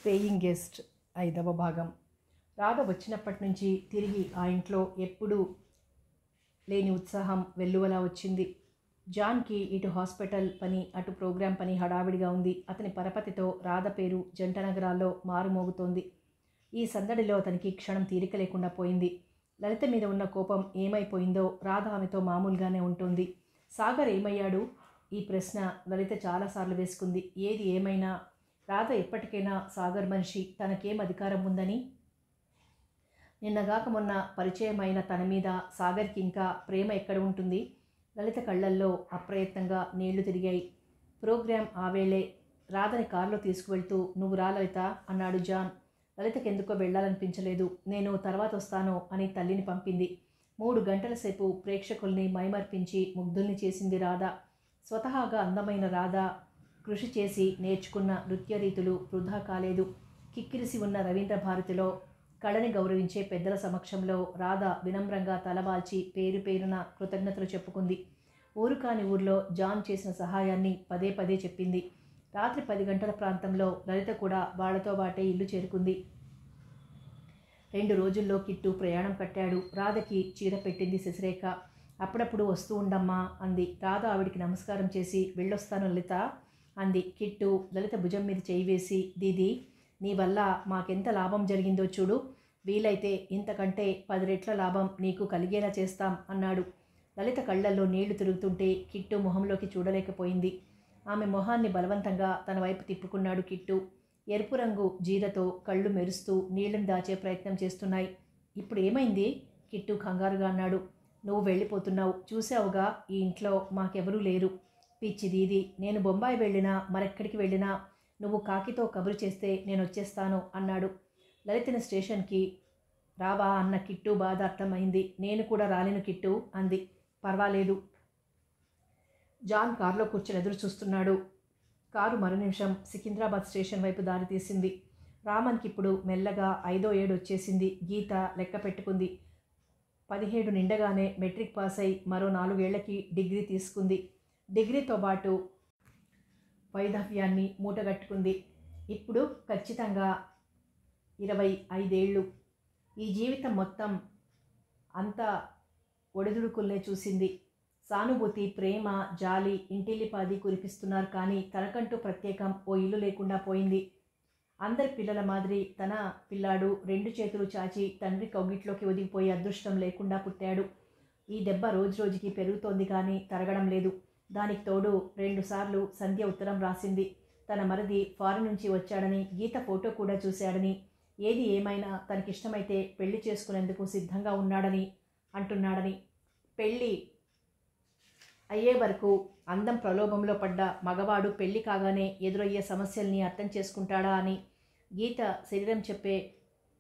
Paying guest 5వ భాగం. రాధ వచ్చినప్పటి నుంచి తిరిగి ఆ ఇంట్లో ఎప్పుడూ లేని ఉత్సాహం వెల్లువలా వచ్చింది. జాన్కి ఇటు హాస్పిటల్ పని అటు ప్రోగ్రాం పని హడావిడిగా ఉంది. అతని పరపతితో రాధ పేరు జంట నగరాల్లో మారుమోగుతోంది. ఈ సందడిలో అతనికి క్షణం తీరిక లేకుండా పోయింది. లలిత మీద ఉన్న కోపం ఏమైపోయిందో రాధ ఆమెతో మామూలుగానే ఉంటుంది. సాగర్ ఏమయ్యాడు? ఈ ప్రశ్న లలిత చాలాసార్లు వేసుకుంది. ఏది ఏమైనా రాధ ఎప్పటికైనా సాగర్ మనిషి, తనకేం అధికారం ఉందని. నిన్నగాక మొన్న పరిచయమైన తన మీద సాగర్కి ఇంకా ప్రేమ ఎక్కడ ఉంటుంది? లలిత కళ్ళల్లో అప్రయత్నంగా నీళ్లు తిరిగాయి. ప్రోగ్రాం ఆవేళే. రాధని కారులో తీసుకువెళ్తూ నువ్వు రా లలిత అన్నాడు జాన్. లలితకెందుకో వెళ్ళాలనిపించలేదు. నేను తర్వాత వస్తాను అని తల్లిని పంపింది. 3 గంటల సేపు ప్రేక్షకుల్ని మైమర్పించి ముగ్ధుల్ని చేసింది రాధ. స్వతహాగా అందమైన రాధ కృషి చేసి నేర్చుకున్న నృత్య రీతులు వృధా కాలేదు. కిక్కిరిసి ఉన్న రవీంద్ర భారతిలో కళని గౌరవించే పెద్దల సమక్షంలో రాధ వినమ్రంగా తలవాల్చి పేరు పేరున కృతజ్ఞతలు చెప్పుకుంది. ఊరు కాని ఊర్లో జాన్ చేసిన సహాయాన్ని పదే పదే చెప్పింది. రాత్రి 10 గంటల ప్రాంతంలో లలిత కూడా వాళ్లతో వాటే ఇల్లు చేరుకుంది. 2 రోజుల్లో కిట్టు ప్రయాణం కట్టాడు. రాధకి చీర పెట్టింది శశిరేఖ. అప్పుడప్పుడు వస్తూ ఉండమ్మా అంది. రాధ ఆవిడికి నమస్కారం చేసి వెళ్ళొస్తాను లలిత అంది. కిట్టు లలిత భుజం మీద చేయి వేసి, దీదీ నీ వల్ల మాకెంత లాభం జరిగిందో చూడు, వీలైతే ఇంతకంటే 10 రెట్ల లాభం నీకు కలిగేలా చేస్తాం అన్నాడు. లలిత కళ్ళల్లో నీళ్లు తిరుగుతుంటే కిట్టు మొహంలోకి చూడలేకపోయింది. ఆమె మొహాన్ని బలవంతంగా తన వైపు తిప్పుకున్నాడు కిట్టు. ఎరుపు రంగు జీరతో కళ్ళు మెరుస్తూ నీళ్లను దాచే ప్రయత్నం చేస్తున్నాయి. ఇప్పుడు ఏమైంది? కిట్టు కంగారుగా అన్నాడు. నువ్వు వెళ్ళిపోతున్నావు. చూసావుగా, ఈ ఇంట్లో మాకెవరూ లేరు. పిచ్చి దీది, నేను బొంబాయి వెళ్ళినా మరెక్కడికి వెళ్ళినా నువ్వు కాకితో కబురు చేస్తే నేను వచ్చేస్తాను అన్నాడు. లలితని స్టేషన్కి రావా అన్న కిట్టు బాధ అర్థమైంది. నేను కూడా రాలేను కిట్టు అంది. పర్వాలేదు. జాన్ కారులో కూర్చొని ఎదురు చూస్తున్నాడు. కారు మరో నిమిషం సికింద్రాబాద్ స్టేషన్ వైపు దారి తీసింది. రామన్కి ఇప్పుడు మెల్లగా 5వ ఏడు వచ్చేసింది. గీత లెక్క పెట్టుకుంది. 17 నిండగానే మెట్రిక్ పాస్ అయి మరో 4 ఏళ్లకి డిగ్రీ తీసుకుంది. డిగ్రీతో పాటు వైధవ్యాన్ని మూటగట్టుకుంది. ఇప్పుడు ఖచ్చితంగా 25 ఏళ్ళు. ఈ జీవితం మొత్తం అంతా ఒడిదుడుకుల్నే చూసింది. సానుభూతి, ప్రేమ, జాలి ఇంటిల్లిపాది కురిపిస్తున్నారు. కానీ తనకంటూ ప్రత్యేకం ఓ ఇల్లు లేకుండా పోయింది. అందరి పిల్లల మాదిరి తన పిల్లాడు 2 చేతులు చాచి తండ్రి కౌగిట్లోకి ఒదిగిపోయే అదృష్టం లేకుండా పుట్టాడు. ఈ దెబ్బ రోజురోజుకి పెరుగుతోంది కానీ తరగడం లేదు. దానికి తోడు 2 సార్లు సంధ్య ఉత్తరం రాసింది. తన మరిది ఫారిన్ నుంచి వచ్చాడని, గీత ఫోటో కూడా చూశాడని, ఏది ఏమైనా తనకిష్టమైతే పెళ్లి చేసుకునేందుకు సిద్ధంగా ఉన్నాడని అంటున్నాడని. పెళ్ళి అయ్యే వరకు అందం ప్రలోభంలో పడ్డ మగవాడు పెళ్లి కాగానే ఎదురయ్యే సమస్యల్ని అర్థం చేసుకుంటాడా అని. గీత శరీరం చెప్పే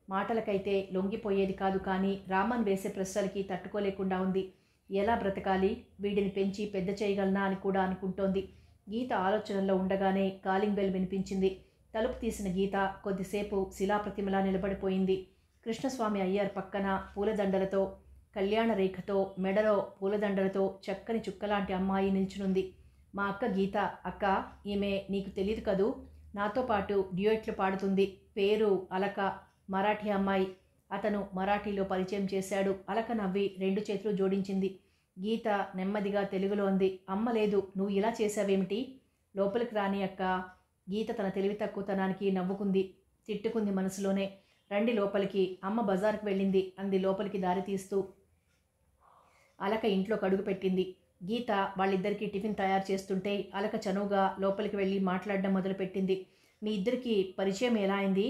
మాటలకైతే లొంగిపోయేది కాదు. కానీ రామన్ వేసే ప్రశ్నలకి తట్టుకోలేకుండా ఉంది. ఎలా బ్రతకాలి, వీడిని పెంచి పెద్ద చేయగలనా అని కూడా అనుకుంటోంది. గీత ఆలోచనల్లో ఉండగానే కాలింగ్ బెల్ వినిపించింది. తలుపు తీసిన గీత కొద్దిసేపు శిలాప్రతిమలా నిలబడిపోయింది. కృష్ణస్వామి అయ్యార్ పక్కన పూలదండలతో, కళ్యాణ రేఖతో, మెడలో పూలదండలతో చక్కని చుక్కలాంటి అమ్మాయి నిల్చునుంది. మా అక్క గీత. అక్క, ఈమె నీకు తెలియదు కదూ, నాతో పాటు డ్యూయెట్లు పాడుతుంది. పేరు అలక, మరాఠీ అమ్మాయి. అతను మరాఠీలో పరిచయం చేశాడు. అలక నవ్వి 2 చేతులు జోడించింది. గీత నెమ్మదిగా తెలుగులో అంది. అమ్మ లేదు, నువ్వు ఇలా చేశావేమిటి? లోపలికి రాని అక్క. గీత తన తెలివి తక్కువతనానికి నవ్వుకుంది, తిట్టుకుంది మనసులోనే. రండి లోపలికి, అమ్మ బజార్కి వెళ్ళింది అంది లోపలికి దారి తీస్తూ. అలక ఇంట్లో కడుగు పెట్టింది. గీత వాళ్ళిద్దరికీ టిఫిన్ తయారు చేస్తుంటే అలక చనువుగా లోపలికి వెళ్ళి మాట్లాడడం మొదలుపెట్టింది. మీ ఇద్దరికి పరిచయం ఎలా అయింది?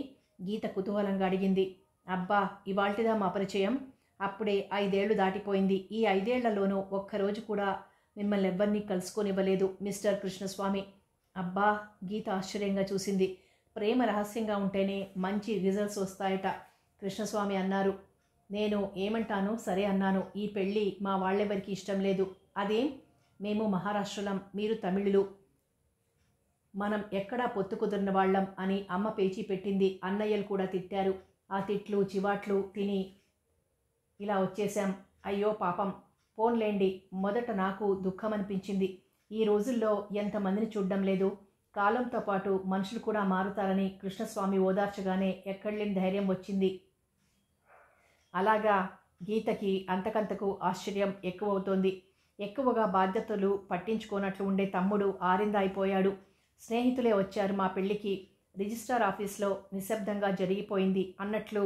గీత కుతూహలంగా అడిగింది. అబ్బా, ఇవాల్టిదా మా పరిచయం? అప్పుడే 5 ఏళ్లు దాటిపోయింది. ఈ 5 ఏళ్లలోనూ ఒక్కరోజు కూడా మిమ్మల్ని ఎవ్వరినీ కలుసుకొనివ్వలేదు మిస్టర్ కృష్ణస్వామి. అబ్బా, గీత ఆశ్చర్యంగా చూసింది. ప్రేమ రహస్యంగా ఉంటేనే మంచి రిజల్ట్స్ వస్తాయట కృష్ణస్వామి అన్నారు. నేను ఏమంటాను, సరే అన్నాను. ఈ పెళ్ళి మా వాళ్ళెవరికి ఇష్టం లేదు. అదేం? మేము మహారాష్ట్రలం, మీరు తమిళులు, మనం ఎక్కడా పొత్తు కుదిరిన వాళ్ళం అని అమ్మ పేచీ పెట్టింది. అన్నయ్యలు కూడా తిట్టారు. ఆ తిట్లు చివాట్లు తిని ఇలా వచ్చేశాం. అయ్యో పాపం. పోన్లేండి. మొదట నాకు దుఃఖం అనిపించింది. ఈ రోజుల్లో ఎంతమందిని చూడ్డం లేదు. కాలంతో పాటు మనుషులు కూడా మారుతారని కృష్ణస్వామి ఓదార్చగానే ఎక్కడలేని ధైర్యం వచ్చింది. అలాగా గీతకి అంతకంతకు ఆశ్చర్యం ఎక్కువవుతోంది. ఎక్కువగా బాధ్యతలు పట్టించుకోనట్లు ఉండే తమ్ముడు ఆరిందాయిపోయాడు. స్నేహితులే వచ్చారు మా పెళ్లికి. రిజిస్ట్రార్ ఆఫీస్లో నిశ్శబ్దంగా జరిగిపోయింది. అన్నట్లు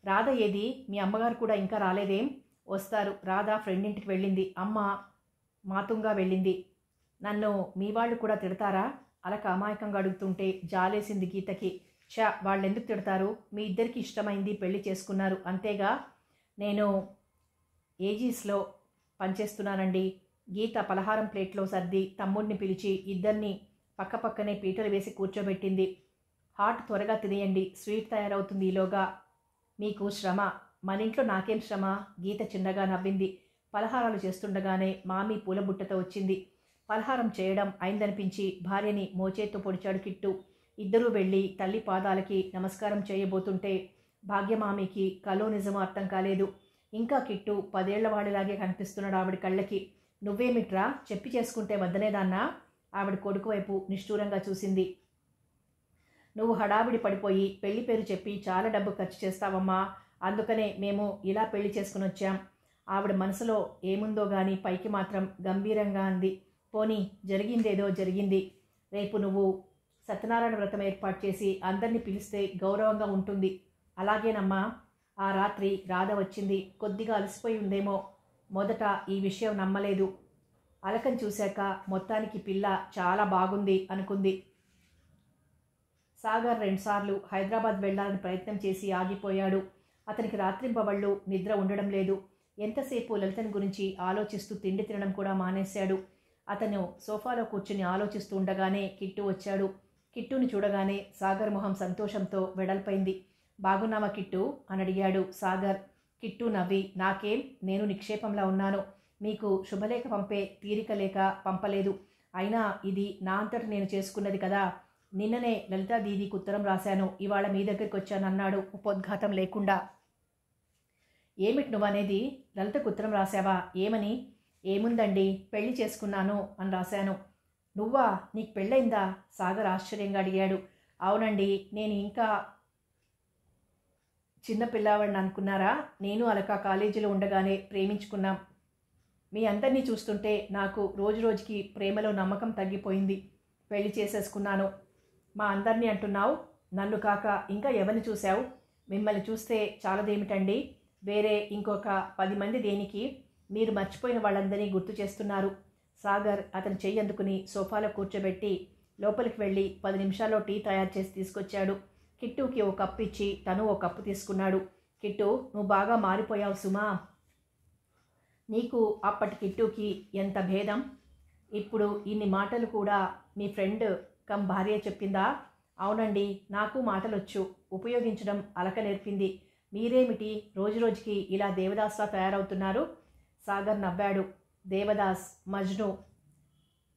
రాధ ఏది? మీ అమ్మగారు కూడా ఇంకా రాలేదేం? వస్తారు. రాధ ఫ్రెండ్ ఇంటికి వెళ్ళింది. అమ్మ మాతుంగా వెళ్ళింది. నన్ను మీ వాళ్ళు కూడా తిడతారా? అలక అమాయకంగా అడుగుతుంటే జాలేసింది గీతకి. వాళ్ళెందుకు తిడతారు? మీ ఇద్దరికి ఇష్టమైంది పెళ్లి చేసుకున్నారు అంతేగా. నేను ఏజీస్లో పనిచేస్తున్నానండి. గీత పలహారం ప్లేట్లో సర్ది తమ్ముడిని పిలిచి ఇద్దరిని పక్కపక్కనే పీటలు వేసి కూర్చోబెట్టింది. హాట్ త్వరగా తినేయండి, స్వీట్ తయారవుతుంది ఈలోగా. మీకు శ్రమ, మన ఇంట్లో నాకేం శ్రమ? గీత చిన్నగా నవ్వింది. పలహారాలు చేస్తుండగానే మామి పూలబుట్టతో వచ్చింది. పలహారం చేయడం అయిందనిపించి భార్యని మోచేత్తో పొడిచాడు కిట్టు. ఇద్దరూ వెళ్ళి తల్లి పాదాలకి నమస్కారం చేయబోతుంటే భాగ్యమామికి కలో నిజమో అర్థం కాలేదు. ఇంకా కిట్టు 10 ఏళ్లవాడిలాగే కనిపిస్తున్నాడు ఆవిడ కళ్ళకి. నువ్వేమిట్రా చెప్పి చేసుకుంటే వద్దనేదాన్నా? ఆవిడ కొడుకు వైపు నిష్ఠూరంగా చూసింది. నువ్వు హడావిడి పడిపోయి పెళ్లి పేరు చెప్పి చాలా డబ్బు ఖర్చు చేస్తావమ్మా. అందుకనే మేము ఇలా పెళ్లి చేసుకుని వచ్చాం. ఆవిడ మనసులో ఏముందో గాని పైకి మాత్రం గంభీరంగా అంది. పోనీ జరిగిందేదో జరిగింది. రేపు నువ్వు సత్యనారాయణ వ్రతం ఏర్పాటు చేసి అందరినీ పిలిస్తే గౌరవంగా ఉంటుంది. అలాగేనమ్మా. ఆ రాత్రి రాధ వచ్చింది. కొద్దిగా అలసిపోయి ఉందేమో. మొదట ఈ విషయం నమ్మలేదు. అలకం చూశాక మొత్తానికి పిల్ల చాలా బాగుంది అనుకుంది. సాగర్ 2 సార్లు హైదరాబాద్ వెళ్లాలని ప్రయత్నం చేసి ఆగిపోయాడు. అతనికి రాత్రింబవళ్ళు నిద్ర ఉండడం లేదు. ఎంతసేపు లలితని గురించి ఆలోచిస్తూ తిండి తినడం కూడా మానేశాడు. అతను సోఫాలో కూర్చుని ఆలోచిస్తూ ఉండగానే కిట్టు వచ్చాడు. కిట్టుని చూడగానే సాగర్ మొహం సంతోషంతో వెడల్పైంది. బాగున్నావా కిట్టు అని అడిగాడు సాగర్. కిట్టు నవ్వి, నాకేం, నేను నిక్షేపంలా ఉన్నాను. మీకు శుభలేఖ పంపే తీరిక లేక పంపలేదు. అయినా ఇది నా అంతట నేను చేసుకున్నది కదా. నిన్ననే లలితా దీదీకి ఉత్తరం రాశాను. ఇవాళ మీ దగ్గరికి వచ్చానన్నాడు ఉపోద్ఘాతం లేకుండా. ఏమిటి నువ్వనేది? లలితకు ఉత్తరం రాశావా? ఏమని? ఏముందండి, పెళ్లి చేసుకున్నాను అని రాశాను. నువ్వా? నీకు పెళ్ళైందా? సాగర్ ఆశ్చర్యంగా అడిగాడు. అవునండి, నేను ఇంకా చిన్న పిల్లవాడిని అనుకున్నారా? నేను అలక కాలేజీలో ఉండగానే ప్రేమించుకున్నాం. మీ అందరినీ చూస్తుంటే నాకు రోజు రోజుకి ప్రేమలో నమ్మకం తగ్గిపోయింది. పెళ్లి చేసేసుకున్నాను. మా అందరినీ అంటున్నావు? నన్ను కాక ఇంకా ఎవరిని చూశావు? మిమ్మల్ని చూస్తే చాలదేమిటండి, వేరే ఇంకొక 10 మంది దేనికి? మీరు మర్చిపోయిన వాళ్ళందరినీ గుర్తు చేస్తున్నారు. సాగర్ అతని చెయ్యి అందుకుని సోఫాలో కూర్చోబెట్టి లోపలికి వెళ్ళి 10 నిమిషాల్లో టీ తయారు చేసి తీసుకొచ్చాడు. కిట్టుకి ఓ కప్పు ఇచ్చి తను ఓ కప్పు తీసుకున్నాడు. కిట్టు, నువ్వు బాగా మారిపోయావు సుమా. నీకు అప్పటి కిట్టుకి ఎంత భేదం. ఇప్పుడు ఇన్ని మాటలు కూడా మీ ఫ్రెండ్ కమ్ భార్య చెప్పిందా? అవునండి, నాకు మాటలొచ్చు, ఉపయోగించడం అలక నేర్పింది. మీరేమిటి రోజురోజుకి ఇలా దేవదాస్లా తయారవుతున్నారు? సాగర్ నవ్వాడు. దేవదాస్, మజ్ను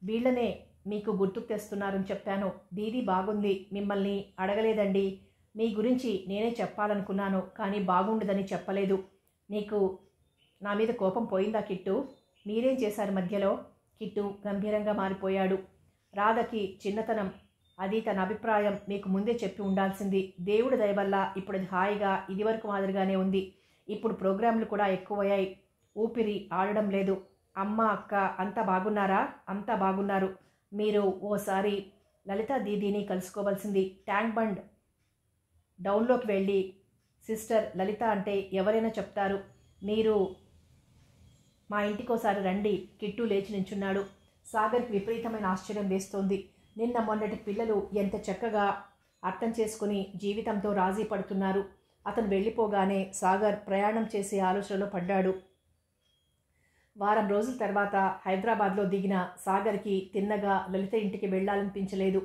వీళ్లనే మీకు గుర్తుకు తెస్తున్నారని చెప్పాను. దీది బాగుంది. మిమ్మల్ని అడగలేదండి. మీ గురించి నేనే చెప్పాలనుకున్నాను, కానీ బాగుండదని చెప్పలేదు. నీకు నా మీద కోపం పోయిందా కిట్టు? మీరేం చేశారు మధ్యలో? కిట్టు గంభీరంగా మారిపోయాడు. రాధకి చిన్నతనం, అది తన అభిప్రాయం మీకు ముందే చెప్పి ఉండాల్సింది. దేవుడి దయ వల్ల ఇప్పుడు అది హాయిగా ఇదివరకు మాదిరిగానే ఉంది. ఇప్పుడు ప్రోగ్రాంలు కూడా ఎక్కువయ్యాయి. ఊపిరి ఆడడం లేదు. అమ్మ, అక్క అంతా బాగున్నారా? అంతా బాగున్నారు. మీరు ఓసారి లలితా దీదీని కలుసుకోవాల్సింది. ట్యాంక్ బండ్ డౌన్లోకి వెళ్ళి సిస్టర్ లలిత అంటే ఎవరైనా చెప్తారు. మీరు మా ఇంటికోసారి రండి. కిట్టు లేచి నించున్నాడు. సాగర్కి విపరీతమైన ఆశ్చర్యం వేస్తోంది. నిన్న మొన్నటి పిల్లలు ఎంత చక్కగా అర్థం చేసుకుని జీవితంతో రాజీ పడుతున్నారు. అతను వెళ్ళిపోగానే సాగర్ ప్రయాణం చేసే ఆలోచనలో పడ్డాడు. వారం రోజుల తర్వాత హైదరాబాద్లో దిగిన సాగర్కి తిన్నగా లలిత ఇంటికి వెళ్ళాలనిపించలేదు.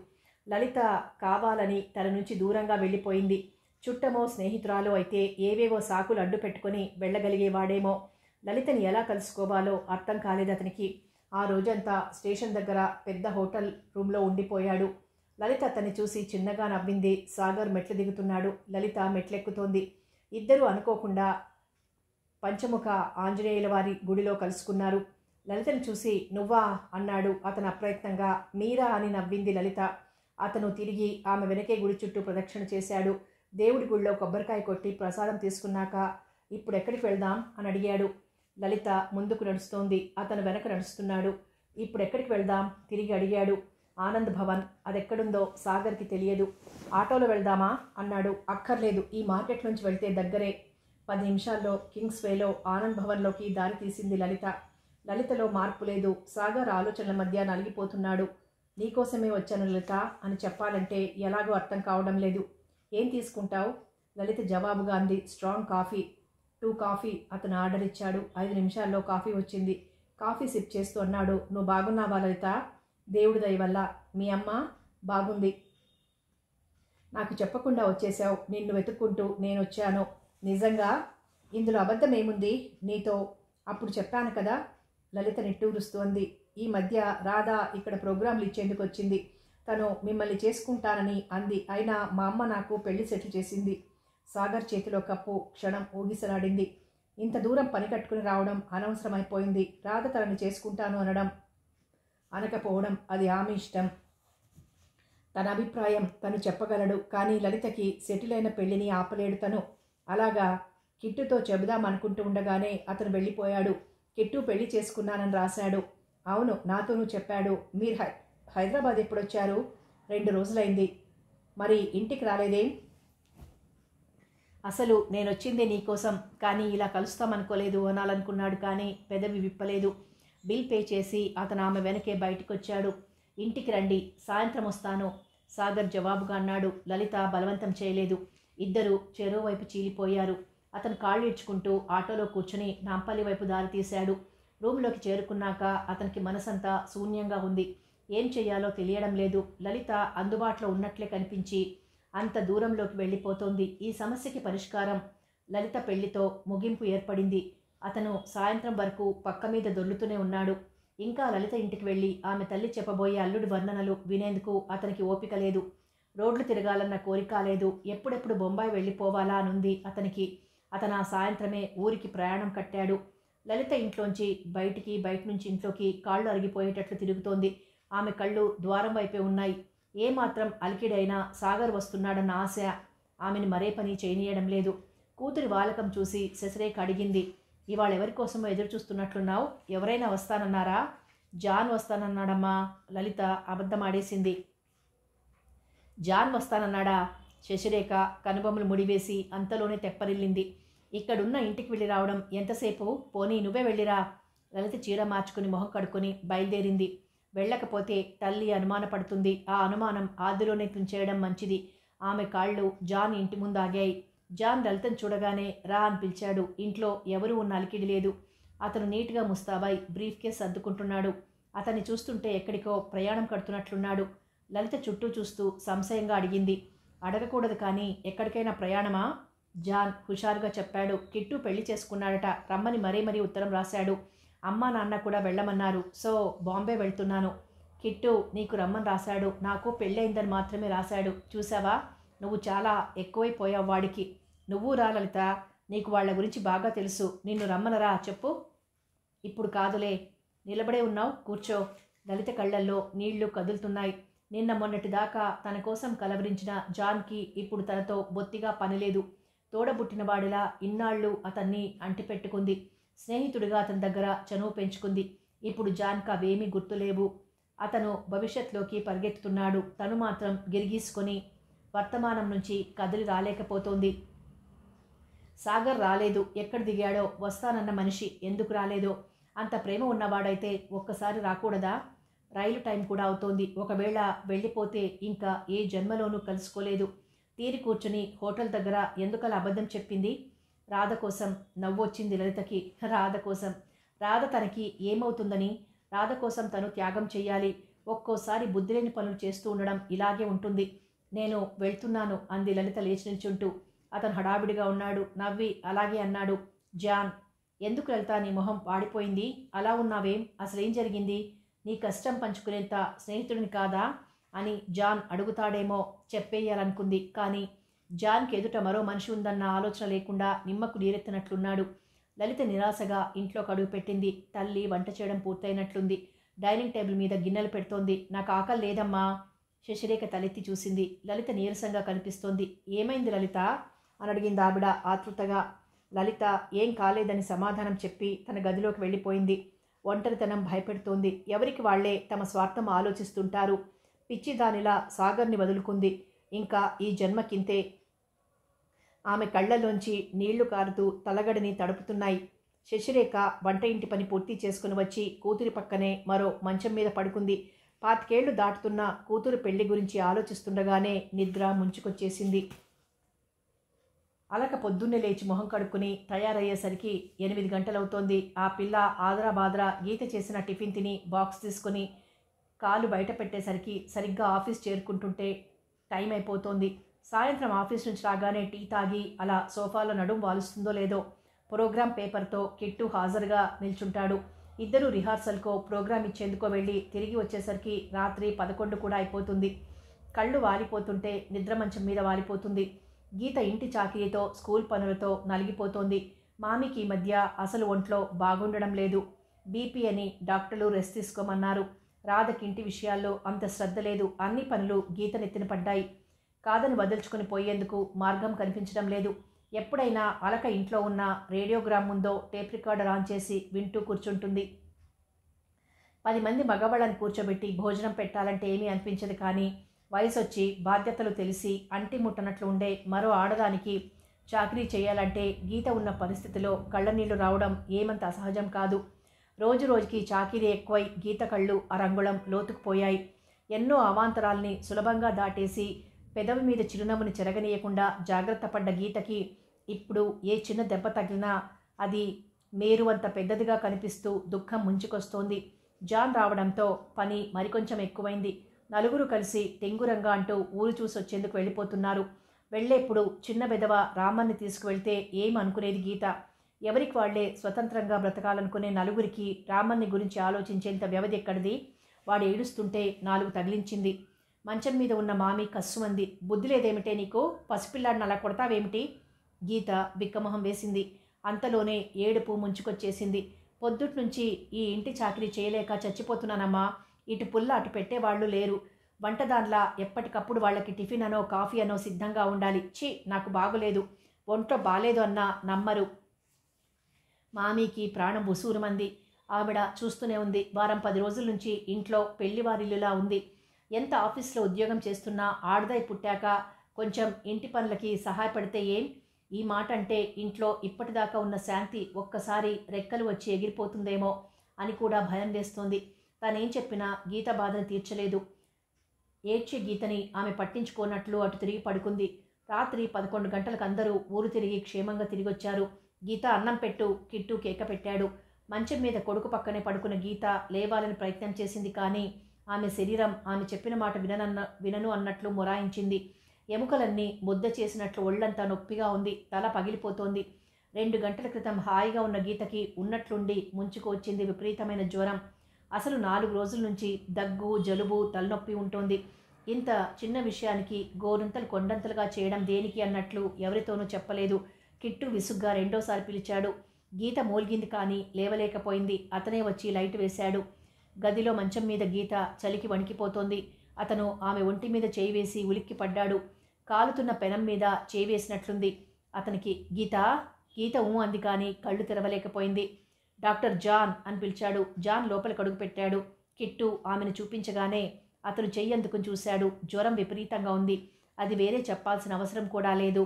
లలిత కావాలని తన నుంచి దూరంగా వెళ్ళిపోయింది. చుట్టమో స్నేహితురాలో అయితే ఏవేవో సాకులు అడ్డు పెట్టుకుని వెళ్ళగలిగేవాడేమో. లలితని ఎలా కలుసుకోవాలో అర్థం కాలేదు అతనికి. ఆ రోజంతా స్టేషన్ దగ్గర పెద్ద హోటల్ రూమ్లో ఉండిపోయాడు. లలిత అతన్ని చూసి చిన్నగా నవ్వింది. సాగర్ మెట్లు దిగుతున్నాడు. లలిత మెట్లెక్కుతోంది. ఇద్దరూ అనుకోకుండా పంచముఖ ఆంజనేయుల వారి గుడిలో కలుసుకున్నారు. లలితను చూసి నువ్వా అన్నాడు అతను అప్రయత్నంగా. మీరా అని నవ్వింది లలిత. అతను తిరిగి ఆమె వెనకే గుడి చుట్టూ ప్రదక్షిణ చేశాడు. దేవుడి గుళ్ళో కొబ్బరికాయ కొట్టి ప్రసాదం తీసుకున్నాక ఇప్పుడు ఎక్కడికి వెళ్దాం అని అడిగాడు. లలిత ముందుకు నడుస్తోంది. అతను వెనక నడుస్తున్నాడు. ఇప్పుడు ఎక్కడికి వెళ్దాం తిరిగి అడిగాడు. ఆనంద్ భవన్, అదెక్కడుందో సాగర్కి తెలియదు. ఆటోలో వెళ్దామా అన్నాడు. అక్కర్లేదు, ఈ మార్కెట్ నుంచి వెళ్తే దగ్గరే. 10 నిమిషాల్లో కింగ్స్వేలో ఆనంద్ భవన్లోకి దారి తీసింది లలిత. లలితలో మార్పు లేదు. సాగర్ ఆలోచనల మధ్య నలిగిపోతున్నాడు. నీకోసమే వచ్చాను లలిత అని చెప్పాలంటే ఎలాగో అర్థం కావడం లేదు. ఏం తీసుకుంటావు? లలిత జవాబుగా అంది. Strong coffee. 2 కాఫీ అతను ఆర్డర్ ఇచ్చాడు. 5 నిమిషాల్లో కాఫీ వచ్చింది. కాఫీ సిప్ చేస్తూ అన్నాడు. నువ్వు బాగున్నావా లలిత? దేవుడి దయ వల్ల. మీ అమ్మ బాగుంది. నాకు చెప్పకుండా వచ్చేసావు. నిన్ను వెతుక్కుంటూ నేను వచ్చాను. నిజంగా? ఇందులో అబద్ధం ఏముంది? నీతో అప్పుడు చెప్పాను కదా. లలిత నిట్టూరుస్తోంది. ఈ మధ్య రాధ ఇక్కడ ప్రోగ్రాంలు ఇచ్చేందుకు వచ్చింది. తను మిమ్మల్ని చేసుకుంటానని అంది. అయినా మా అమ్మ నాకు పెళ్లి సెటిల్ చేసింది. సాగర్ చేతిలో కప్పు క్షణం ఊగిసలాడింది. ఇంత దూరం పని కట్టుకుని రావడం అనవసరమైపోయింది. రాధ తనని చేసుకుంటాను అనడం అనకపోవడం అది ఆమె ఇష్టం. తన అభిప్రాయం తను చెప్పగలడు. కానీ లలితకి సెటిల్ అయిన పెళ్లిని ఆపలేడు తను. అలాగా కిట్టుతో చెబుదాం అనుకుంటూ ఉండగానే అతను వెళ్ళిపోయాడు. కిట్టు పెళ్లి చేసుకున్నానని రాశాడు. అవును, నాతోనూ చెప్పాడు. మీరు హైదరాబాద్ ఎప్పుడొచ్చారు? 2 రోజులైంది. మరి ఇంటికి రాలేదేం? అసలు నేనొచ్చిందే నీకోసం, కానీ ఇలా కలుస్తామనుకోలేదు అనాలనుకున్నాడు. కానీ పెదవి విప్పలేదు. బిల్ పే చేసి అతను ఆమె వెనకే బయటకొచ్చాడు. ఇంటికి రండి, సాయంత్రం వస్తాను సాగర్ జవాబుగా అన్నాడు. లలిత బలవంతం చేయలేదు. ఇద్దరు చెరోవైపు చీలిపోయారు. అతను కాళ్ళు ఇడ్చుకుంటూ ఆటోలో కూర్చుని నాంపల్లి వైపు దారి తీశాడు. రూమ్లోకి చేరుకున్నాక అతనికి మనసంతా శూన్యంగా ఉంది. ఏం చెయ్యాలో తెలియడం లేదు. లలిత అందుబాటులో ఉన్నట్లే కనిపించి అంత దూరంలోకి వెళ్ళిపోతోంది. ఈ సమస్యకి పరిష్కారం లలిత పెళ్లితో ముగింపు ఏర్పడింది. అతను సాయంత్రం వరకు పక్క మీద దొర్లుతూనే ఉన్నాడు. ఇంకా లలిత ఇంటికి వెళ్ళి ఆమె తల్లి చెప్పబోయే అల్లుడి వర్ణనలు వినేందుకు అతనికి ఓపిక లేదు. రోడ్లు తిరగాలన్న కోరిక లేదు. ఎప్పుడెప్పుడు బొంబాయి వెళ్ళిపోవాలా అనుంది అతనికి. అతను ఆ సాయంత్రమే ఊరికి ప్రయాణం కట్టాడు. లలిత ఇంట్లోంచి బయటికి, బయట నుంచి ఇంట్లోకి కాళ్ళు అరిగిపోయేటట్లు తిరుగుతోంది. ఆమె కళ్ళు ద్వారం వైపే ఉన్నాయి. ఏమాత్రం అలికిడైనా సాగర్ వస్తున్నాడన్న ఆశ ఆమెను మరే పని చేయనీయడం లేదు. కూతురి వాలకం చూసి శశిరేఖ అడిగింది. ఇవాళ ఎవరి కోసమో ఎదురు చూస్తున్నట్లున్నావు? ఎవరైనా వస్తానన్నారా? జాన్ వస్తానన్నాడమ్మా. లలిత అబద్ధమాడేసింది. జాన్ వస్తానన్నాడా? శశిరేఖ కనుబొమ్మలు ముడివేసి అంతలోనే తెప్పరిల్లింది. ఇక్కడున్న ఇంటికి వెళ్ళి రావడం ఎంతసేపు? పోనీ నువ్వే వెళ్ళిరా. లలిత చీర మార్చుకుని మొహం కడుక్కొని బయలుదేరింది. వెళ్ళకపోతే తల్లి అనుమానపడుతుంది. ఆ అనుమానం ఆదిలోనే తుంచేయడం మంచిది. ఆమె కాళ్ళు జాన్ ఇంటి ముందు ఆగాయి. జాన్ లలితను చూడగానే రా అని పిలిచాడు. ఇంట్లో ఎవరూ ఉన్న అలికిడి లేదు. అతను నీట్గా ముస్తాబై బ్రీఫ్ కేస్ సర్దుకుంటున్నాడు. అతన్ని చూస్తుంటే ఎక్కడికో ప్రయాణం కడుతున్నట్లున్నాడు. లలిత చుట్టూ చూస్తూ సంశయంగా అడిగింది. అడగకూడదు కానీ ఎక్కడికైనా ప్రయాణమా? జాన్ హుషారుగా చెప్పాడు. కిట్టు పెళ్లి చేసుకున్నాడట. రమ్మని మరీ ఉత్తరం రాశాడు. అమ్మా నాన్న కూడా వెళ్ళమన్నారు. సో బాంబే వెళ్తున్నాను. కిట్టు నీకు రమ్మని రాశాడు. నాకు పెళ్ళయిందని మాత్రమే రాశాడు. చూసావా, నువ్వు చాలా ఎక్కువైపోయావు వాడికి. నువ్వు రా లలిత, నీకు వాళ్ళ గురించి బాగా తెలుసు. నిన్ను రమ్మనరా చెప్పు. ఇప్పుడు కాదులే, నిలబడే ఉన్నావు, కూర్చో. లలిత కళ్ళల్లో నీళ్లు కదులుతున్నాయి. నిన్న మొన్నటి దాకా తన కోసం కలవరించిన జాన్కి ఇప్పుడు తనతో బొత్తిగా పనిలేదు. తోడబుట్టినవాడిలా ఇన్నాళ్ళు అతన్ని అంటిపెట్టుకుంది. స్నేహితుడిగా అతని దగ్గర చనువు పెంచుకుంది. ఇప్పుడు జాన్కి అవేమీ గుర్తులేవు. అతను భవిష్యత్తులోకి పరిగెత్తుతున్నాడు. తను మాత్రం గిరిగీసుకొని వర్తమానం నుంచి కదిలి రాలేకపోతోంది. సాగర్ రాలేదు. ఎక్కడ దిగాడో? వస్తానన్న మనిషి ఎందుకు రాలేదో? అంత ప్రేమ ఉన్నవాడైతే ఒక్కసారి రాకూడదా? రైలు టైం కూడా అవుతోంది. ఒకవేళ వెళ్ళిపోతే ఇంకా ఏ జన్మలోనూ కలుసుకోలేదు. తీరి కూర్చుని హోటల్ దగ్గర ఎందుకలా అబద్ధం చెప్పింది? రాధ కోసం. నవ్వొచ్చింది లలితకి. రాధ కోసం. రాధ తనకి ఏమవుతుందని? రాధ కోసం తను త్యాగం చెయ్యాలి. ఒక్కోసారి బుద్ధిలేని పనులు చేస్తూ ఉండడం ఇలాగే ఉంటుంది. నేను వెళ్తున్నాను అంది లలిత లేచి నిల్చుంటూ. అతను హడావిడిగా ఉన్నాడు. నవ్వి అలాగే అన్నాడు. జాన్, ఎందుకు లలిత నీ మొహం వాడిపోయింది? అలా ఉన్నావేం? అసలేం జరిగింది? నీ కష్టం పంచుకునేంత స్నేహితుడిని కాదా అని జాన్ అడుగుతాడేమో చెప్పేయాలనుకుంది. కానీ జాన్కి ఎదుట మరో మనిషి ఉందన్న ఆలోచన లేకుండా నిమ్మకు నీరెత్తినట్లున్నాడు. లలిత నిరాశగా ఇంట్లోకి అడుగు పెట్టింది. తల్లి వంట చేయడం పూర్తయినట్లుంది. డైనింగ్ టేబుల్ మీద గిన్నెలు పెడుతోంది. నాకు ఆకలి లేదమ్మా. శశిరేఖ తలెత్తి చూసింది. లలిత నీరసంగా కనిపిస్తోంది. ఏమైంది లలిత అని అడిగింది ఆవిడ ఆతృతగా. లలిత ఏం కాలేదని సమాధానం చెప్పి తన గదిలోకి వెళ్ళిపోయింది. ఒంటరితనం భయపెడుతోంది. ఎవరికి వాళ్లే తమ స్వార్థం ఆలోచిస్తుంటారు. పిచ్చిదానిలా సాగర్ని వదులుకుంది. ఇంకా ఈ జన్మకింతే. ఆమె కళ్లలోంచి నీళ్లు కారుతూ తలగడిని తడుపుతున్నాయి. శశిరేఖ వంట ఇంటి పని పూర్తి చేసుకుని వచ్చి కూతురి పక్కనే మరో మంచం మీద పడుకుంది. 25 ఏళ్లు దాటుతున్న కూతురు పెళ్లి గురించి ఆలోచిస్తుండగానే నిద్ర ముంచుకొచ్చేసింది. అలక పొద్దున్నే లేచి మొహం కడుక్కుని తయారయ్యేసరికి 8 గంటలవుతోంది. ఆ పిల్ల ఆదరా గీత చేసిన టిఫిన్ తిని బాక్స్ తీసుకుని కాలు బయట పెట్టేసరికి సరిగ్గా ఆఫీస్ చేరుకుంటుంటే టైం అయిపోతోంది. సాయంత్రం ఆఫీస్ నుంచి రాగానే టీ తాగి అలా సోఫాలో నడుం వాలుస్తుందో లేదో ప్రోగ్రాం పేపర్తో కిట్టు హాజరుగా నిల్చుంటాడు. ఇద్దరూ రిహార్సల్కో ప్రోగ్రాం ఇచ్చేందుకో వెళ్ళి తిరిగి వచ్చేసరికి రాత్రి 11 కూడా అయిపోతుంది. కళ్ళు వాలిపోతుంటే నిద్ర మంచం మీద వాలిపోతుంది. గీత ఇంటి చాకిరీతో స్కూల్ పనులతో నలిగిపోతోంది. మామికి ఈ మధ్య అసలు ఒంట్లో బాగుండడం లేదు. బీపీ అని డాక్టర్లు రెస్ట్ తీసుకోమన్నారు. రాధకి ఇంటి విషయాల్లో అంత శ్రద్ధ లేదు. అన్ని పనులు గీత నెత్తిన పడ్డాయి. కాదని వదులుచుకుని పోయేందుకు మార్గం కనిపించడం లేదు. ఎప్పుడైనా అలక ఇంట్లో ఉన్న రేడియోగ్రామ్ ముందో టేప్ రికార్డర్ ఆన్ చేసి వింటూ కూర్చుంటుంది. 10 మంది మగవాళ్ళని కూర్చోబెట్టి భోజనం పెట్టాలంటే ఏమీ అనిపించదు. కానీ వయసొచ్చి బాధ్యతలు తెలిసి అంటి ముట్టనట్లు ఉండే మరో ఆడదానికి చాకరీ చేయాలంటే గీత ఉన్న పరిస్థితిలో కళ్ళనీళ్లు రావడం ఏమంత అసహజం కాదు. రోజు రోజుకి చాకిరీ ఎక్కువై గీత కళ్ళు అరంగుళం లోతుకుపోయాయి. ఎన్నో అవాంతరాల్ని సులభంగా దాటేసి పెదవి మీద చిరునవ్వుని చెరగనీయకుండా జాగ్రత్త పడ్డ గీతకి ఇప్పుడు ఏ చిన్న దెబ్బ తగిలినా అది మేరువంత పెద్దదిగా కనిపిస్తూ దుఃఖం ముంచుకొస్తోంది. జాన్ రావడంతో పని మరికొంచెం ఎక్కువైంది. నలుగురు కలిసి టెంగురంగా అంటూ ఊరు చూసొచ్చేందుకు వెళ్ళిపోతున్నారు. వెళ్లేప్పుడు చిన్న బెదవ రామన్ని తీసుకువెళ్తే ఏమనుకునేది గీత. ఎవరికి వాళ్లే స్వతంత్రంగా బ్రతకాలనుకునే నలుగురికి రామన్ని గురించి ఆలోచించేంత వ్యవధి ఎక్కడిది? వాడు ఏడుస్తుంటే 4 తగిలించింది. మంచం మీద ఉన్న మామి కస్సుమంది. బుద్ధి లేదేమిటే నీకు? పసిపిల్లాడిని అలా కొడతావేమిటి? గీత బిక్కమొహం వేసింది. అంతలోనే ఏడుపు ముంచుకొచ్చేసింది. పొద్దుట్నుంచి ఈ ఇంటి చాకరీ చేయలేక చచ్చిపోతున్నానమ్మా. ఇటు పుల్ల అటు పెట్టేవాళ్లు లేరు. వంటదాన్లా ఎప్పటికప్పుడు వాళ్ళకి టిఫిన్ అనో కాఫీ అనో సిద్ధంగా ఉండాలి. ఛీ, నాకు బాగోలేదు, ఒంట్లో బాలేదు అన్నా నమ్మరు. మామీకి ప్రాణం ఉసూరుమంది. ఆవిడ చూస్తూనే ఉంది. వారం 10 రోజుల నుంచి ఇంట్లో పెళ్లివారిల్లులా ఉంది. ఎంత ఆఫీస్లో ఉద్యోగం చేస్తున్నా ఆడదై పుట్టాక కొంచెం ఇంటి పనులకి సహాయపడితే ఏం? ఈ మాట అంటే ఇంట్లో ఇప్పటిదాకా ఉన్న శాంతి ఒక్కసారి రెక్కలు వచ్చి ఎగిరిపోతుందేమో అని కూడా భయం వేస్తోంది. తనేం చెప్పినా గీత బాధను తీర్చలేదు. ఏడ్చే గీతని ఆమె పట్టించుకోనట్లు అటు తిరిగి పడుకుంది. రాత్రి 11 గంటలకు అందరూ ఊరు తిరిగి క్షేమంగా తిరిగొచ్చారు. గీత అన్నం పెట్టు, కిట్టు కేక పెట్టాడు. మంచం మీద కొడుకు పక్కనే పడుకున్న గీత లేవాలని ప్రయత్నం చేసింది. కానీ ఆమె శరీరం ఆమె చెప్పిన మాట వినను అన్నట్లు మొరాయించింది. ఎముకలన్నీ ముద్ద చేసినట్లు ఒళ్లంతా నొప్పిగా ఉంది. తల పగిలిపోతోంది. 2 గంటల క్రితం హాయిగా ఉన్న గీతకి ఉన్నట్లుండి ముంచుకు వచ్చింది విపరీతమైన జ్వరం. అసలు 4 రోజుల నుంచి దగ్గు, జలుబు, తలనొప్పి ఉంటోంది. ఇంత చిన్న విషయానికి గోరంతలు కొండంతలుగా చేయడం దేనికి అన్నట్లు ఎవరితోనూ చెప్పలేదు. కిట్టు విసుగ్గా రెండోసారి పిలిచాడు. గీత మూలిగింది కానీ లేవలేకపోయింది. అతనే వచ్చి లైట్ వేశాడు. గదిలో మంచం మీద గీత చలికి వణికిపోతోంది. అతను ఆమె ఒంటి మీద చేయి వేసి ఉలిక్కి పడ్డాడు. కాలుతున్న పెనం మీద చేయి వేసినట్లుంది అతనికి. గీత గీత ఊ అంది కానీ కళ్ళు తెరవలేకపోయింది. డాక్టర్ జాన్ అని పిలిచాడు. జాన్ లోపలికి అడుగు పెట్టాడు. కిట్టు ఆమెను చూపించగానే అతను చెయ్యి అందుకుని చూశాడు. జ్వరం విపరీతంగా ఉంది. అది వేరే చెప్పాల్సిన అవసరం కూడా లేదు.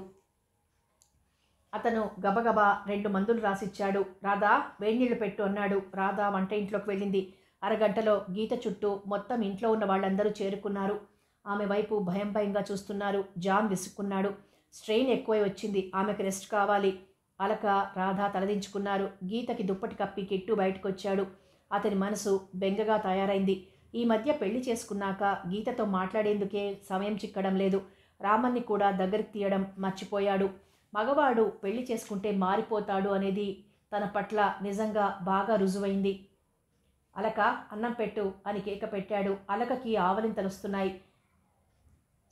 అతను గబగబా 2 మందులు రాసిచ్చాడు. రాధా, వేడినీళ్లు పెట్టు అన్నాడు. రాధా వంట ఇంట్లోకి వెళ్ళింది. అరగంటలో గీత చుట్టూ మొత్తం ఇంట్లో ఉన్న వాళ్ళందరూ చేరుకున్నారు. ఆమె వైపు భయంగా చూస్తున్నారు. జాన్ విసుక్కున్నాడు. స్ట్రెయిన్ ఎక్కువై వచ్చింది, ఆమెకు రెస్ట్ కావాలి. అలక, రాధా తలదించుకున్నారు. గీతకి దుప్పటి కప్పి కిట్టు బయటకొచ్చాడు. అతని మనసు బెంగగా తయారైంది. ఈ మధ్య పెళ్లి చేసుకున్నాక గీతతో మాట్లాడేందుకే సమయం చిక్కడం లేదు. రామన్ని కూడా దగ్గరికి తీయడం మర్చిపోయాడు. మగవాడు పెళ్లి చేసుకుంటే మారిపోతాడు అనేది తన పట్ల నిజంగా బాగా రుజువైంది. అలక, అన్నం పెట్టు అని కేక పెట్టాడు. అలకకి ఆవలింతలొస్తున్నాయి.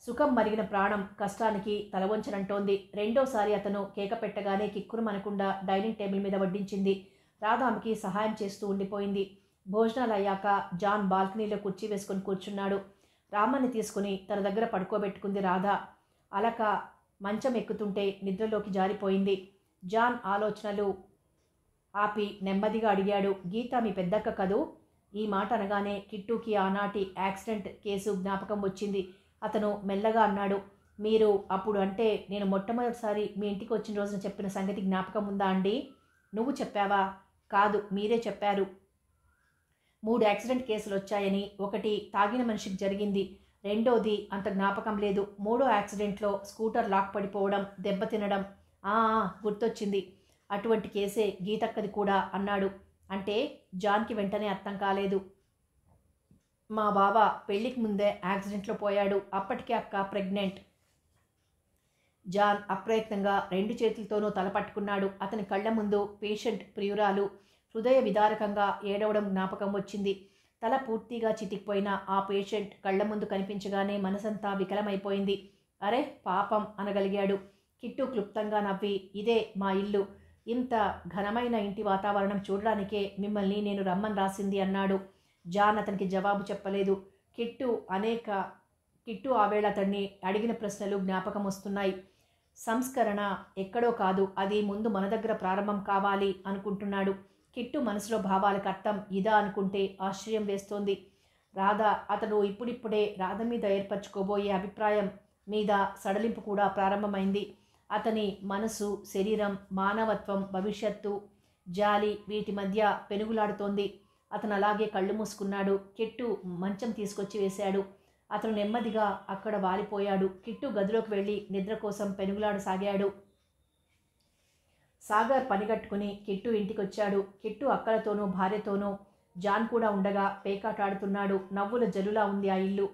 సుఖం మరిగిన ప్రాణం కష్టానికి తలవంచనంటోంది. రెండోసారి అతను కేక పెట్టగానే కిక్కురు మనకుండా డైనింగ్ టేబుల్ మీద వడ్డించింది. రాధాకి సహాయం చేస్తూ ఉండిపోయింది. భోజనాలు అయ్యాక జాన్ బాల్కనీలో కుర్చీ వేసుకొని కూర్చున్నాడు. రామన్ని తీసుకుని తన దగ్గర పడుకోబెట్టుకుంది రాధ. అలక మంచం ఎక్కుతుంటే నిద్రలోకి జారిపోయింది. జాన్ ఆలోచనలు ఆపి నెమ్మదిగా అడిగాడు, గీత మీ పెద్దక్క కదూ? ఈ మాట అనగానే కిట్టుకి ఆనాటి యాక్సిడెంట్ కేసు జ్ఞాపకం వచ్చింది. అతను మెల్లగా అన్నాడు, మీరు అప్పుడు అంటే నేను మొట్టమొదటిసారి మీ ఇంటికి వచ్చిన రోజున చెప్పిన సంగతి జ్ఞాపకం ఉందా అండి? నువ్వు చెప్పావా? కాదు, మీరే చెప్పారు. 3 యాక్సిడెంట్ కేసులు వచ్చాయని, ఒకటి తాగిన మనిషికి జరిగింది, రెండోది అంత జ్ఞాపకం లేదు, మూడో యాక్సిడెంట్లో స్కూటర్ లాక్ పడిపోవడం, దెబ్బతినడం. గుర్తొచ్చింది, అటువంటి కేసే గీతక్కది కూడా అన్నాడు. అంటే జాన్కి వెంటనే అర్థం కాలేదు. మా బావ పెళ్లికి ముందే యాక్సిడెంట్లో పోయాడు. అప్పటికే అక్క ప్రెగ్నెంట్. జాన్ అప్రయత్నంగా 2 చేతులతోనూ తల పట్టుకున్నాడు. అతని కళ్ల ముందు పేషెంట్ ప్రియురాలు హృదయ విదారకంగా ఏడవడం జ్ఞాపకం వచ్చింది. తల పూర్తిగా చితికిపోయిన ఆ పేషెంట్ కళ్ల ముందు కనిపించగానే మనసంతా వికలమైపోయింది. అరే పాపం అనగలిగాడు. కిట్టు క్లుప్తంగా నవ్వి, ఇదే మా ఇల్లు, ఇంత ఘనమైన ఇంటి వాతావరణం చూడడానికే మిమ్మల్ని నేను రమ్మని రాసింది అన్నాడు. జాన్ అతనికి జవాబు చెప్పలేదు. కిట్టు ఆవేళ అతన్ని అడిగిన ప్రశ్నలు జ్ఞాపకం వస్తున్నాయి. సంస్కరణ ఎక్కడో కాదు, అది ముందు మన దగ్గర ప్రారంభం కావాలి అనుకుంటున్నాడు. కిట్టు మనసులో భావాలకు అర్థం ఇదా అనుకుంటే ఆశ్చర్యం వేస్తోంది. రాధ అతను ఇప్పుడిప్పుడే రాధ మీద ఏర్పరచుకోబోయే అభిప్రాయం మీద సడలింపు కూడా ప్రారంభమైంది. అతని మనసు, శరీరం, మానవత్వం, భవిష్యత్తు, జాలి వీటి మధ్య పెనుగులాడుతోంది. అతను అలాగే కళ్ళు మూసుకున్నాడు. కిట్టు మంచం తీసుకొచ్చి వేశాడు. అతను నెమ్మదిగా అక్కడ వాలిపోయాడు. కిట్టు గదిలోకి వెళ్ళి నిద్ర కోసం పెనుగులాడసాగాడు. సాగర్ పనిగట్టుకుని కిట్టు ఇంటికొచ్చాడు. కిట్టు అక్కలతోనూ భార్యతోనూ జాన్ కూడా ఉండగా పేకాటాడుతున్నాడు. నవ్వుల జల్లులా ఉంది ఆ ఇల్లు.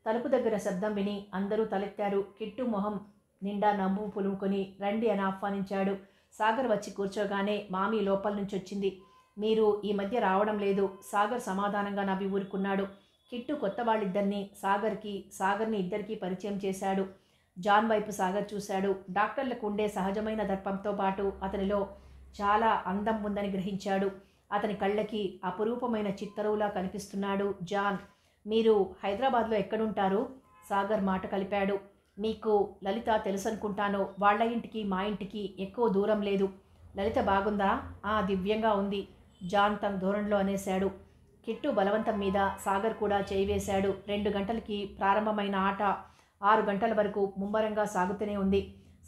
తలుపు దగ్గర శబ్దం విని అందరూ తలెత్తారు. కిట్టు మొహం నిండా నవ్వు పులుముకొని రండి అని ఆహ్వానించాడు. సాగర్ వచ్చి కూర్చోగానే మామీ లోపల నుంచి వచ్చింది. మీరు ఈ మధ్య రావడం లేదు. సాగర్ సమాధానంగా నవ్వి ఊరుకున్నాడు. కిట్టు కొత్త వాళ్ళిద్దరినీ సాగర్ని ఇద్దరికీ పరిచయం చేశాడు. జాన్ వైపు సాగర్ చూశాడు. డాక్టర్లకు ఉండే సహజమైన దర్పంతో పాటు అతనిలో చాలా అందం ఉందని గ్రహించాడు. అతని కళ్ళకి అపురూపమైన చిత్తరువులా కనిపిస్తున్నాడు జాన్. మీరు హైదరాబాద్లో ఎక్కడుంటారు? సాగర్ మాట కలిపాడు. మీకు లలిత తెలుసనుకుంటాను. వాళ్ళ ఇంటికి మా ఇంటికి ఎక్కువ దూరం లేదు. లలిత బాగుందా? దివ్యంగా ఉంది, జాన్ తన ధోరణిలో అనేశాడు. కిట్టు బలవంతం మీద సాగర్ కూడా చేయి వేశాడు. 2 గంటలకి ప్రారంభమైన ఆట 6 గంటల వరకు ముమ్మరంగా సాగుతూనే ఉంది.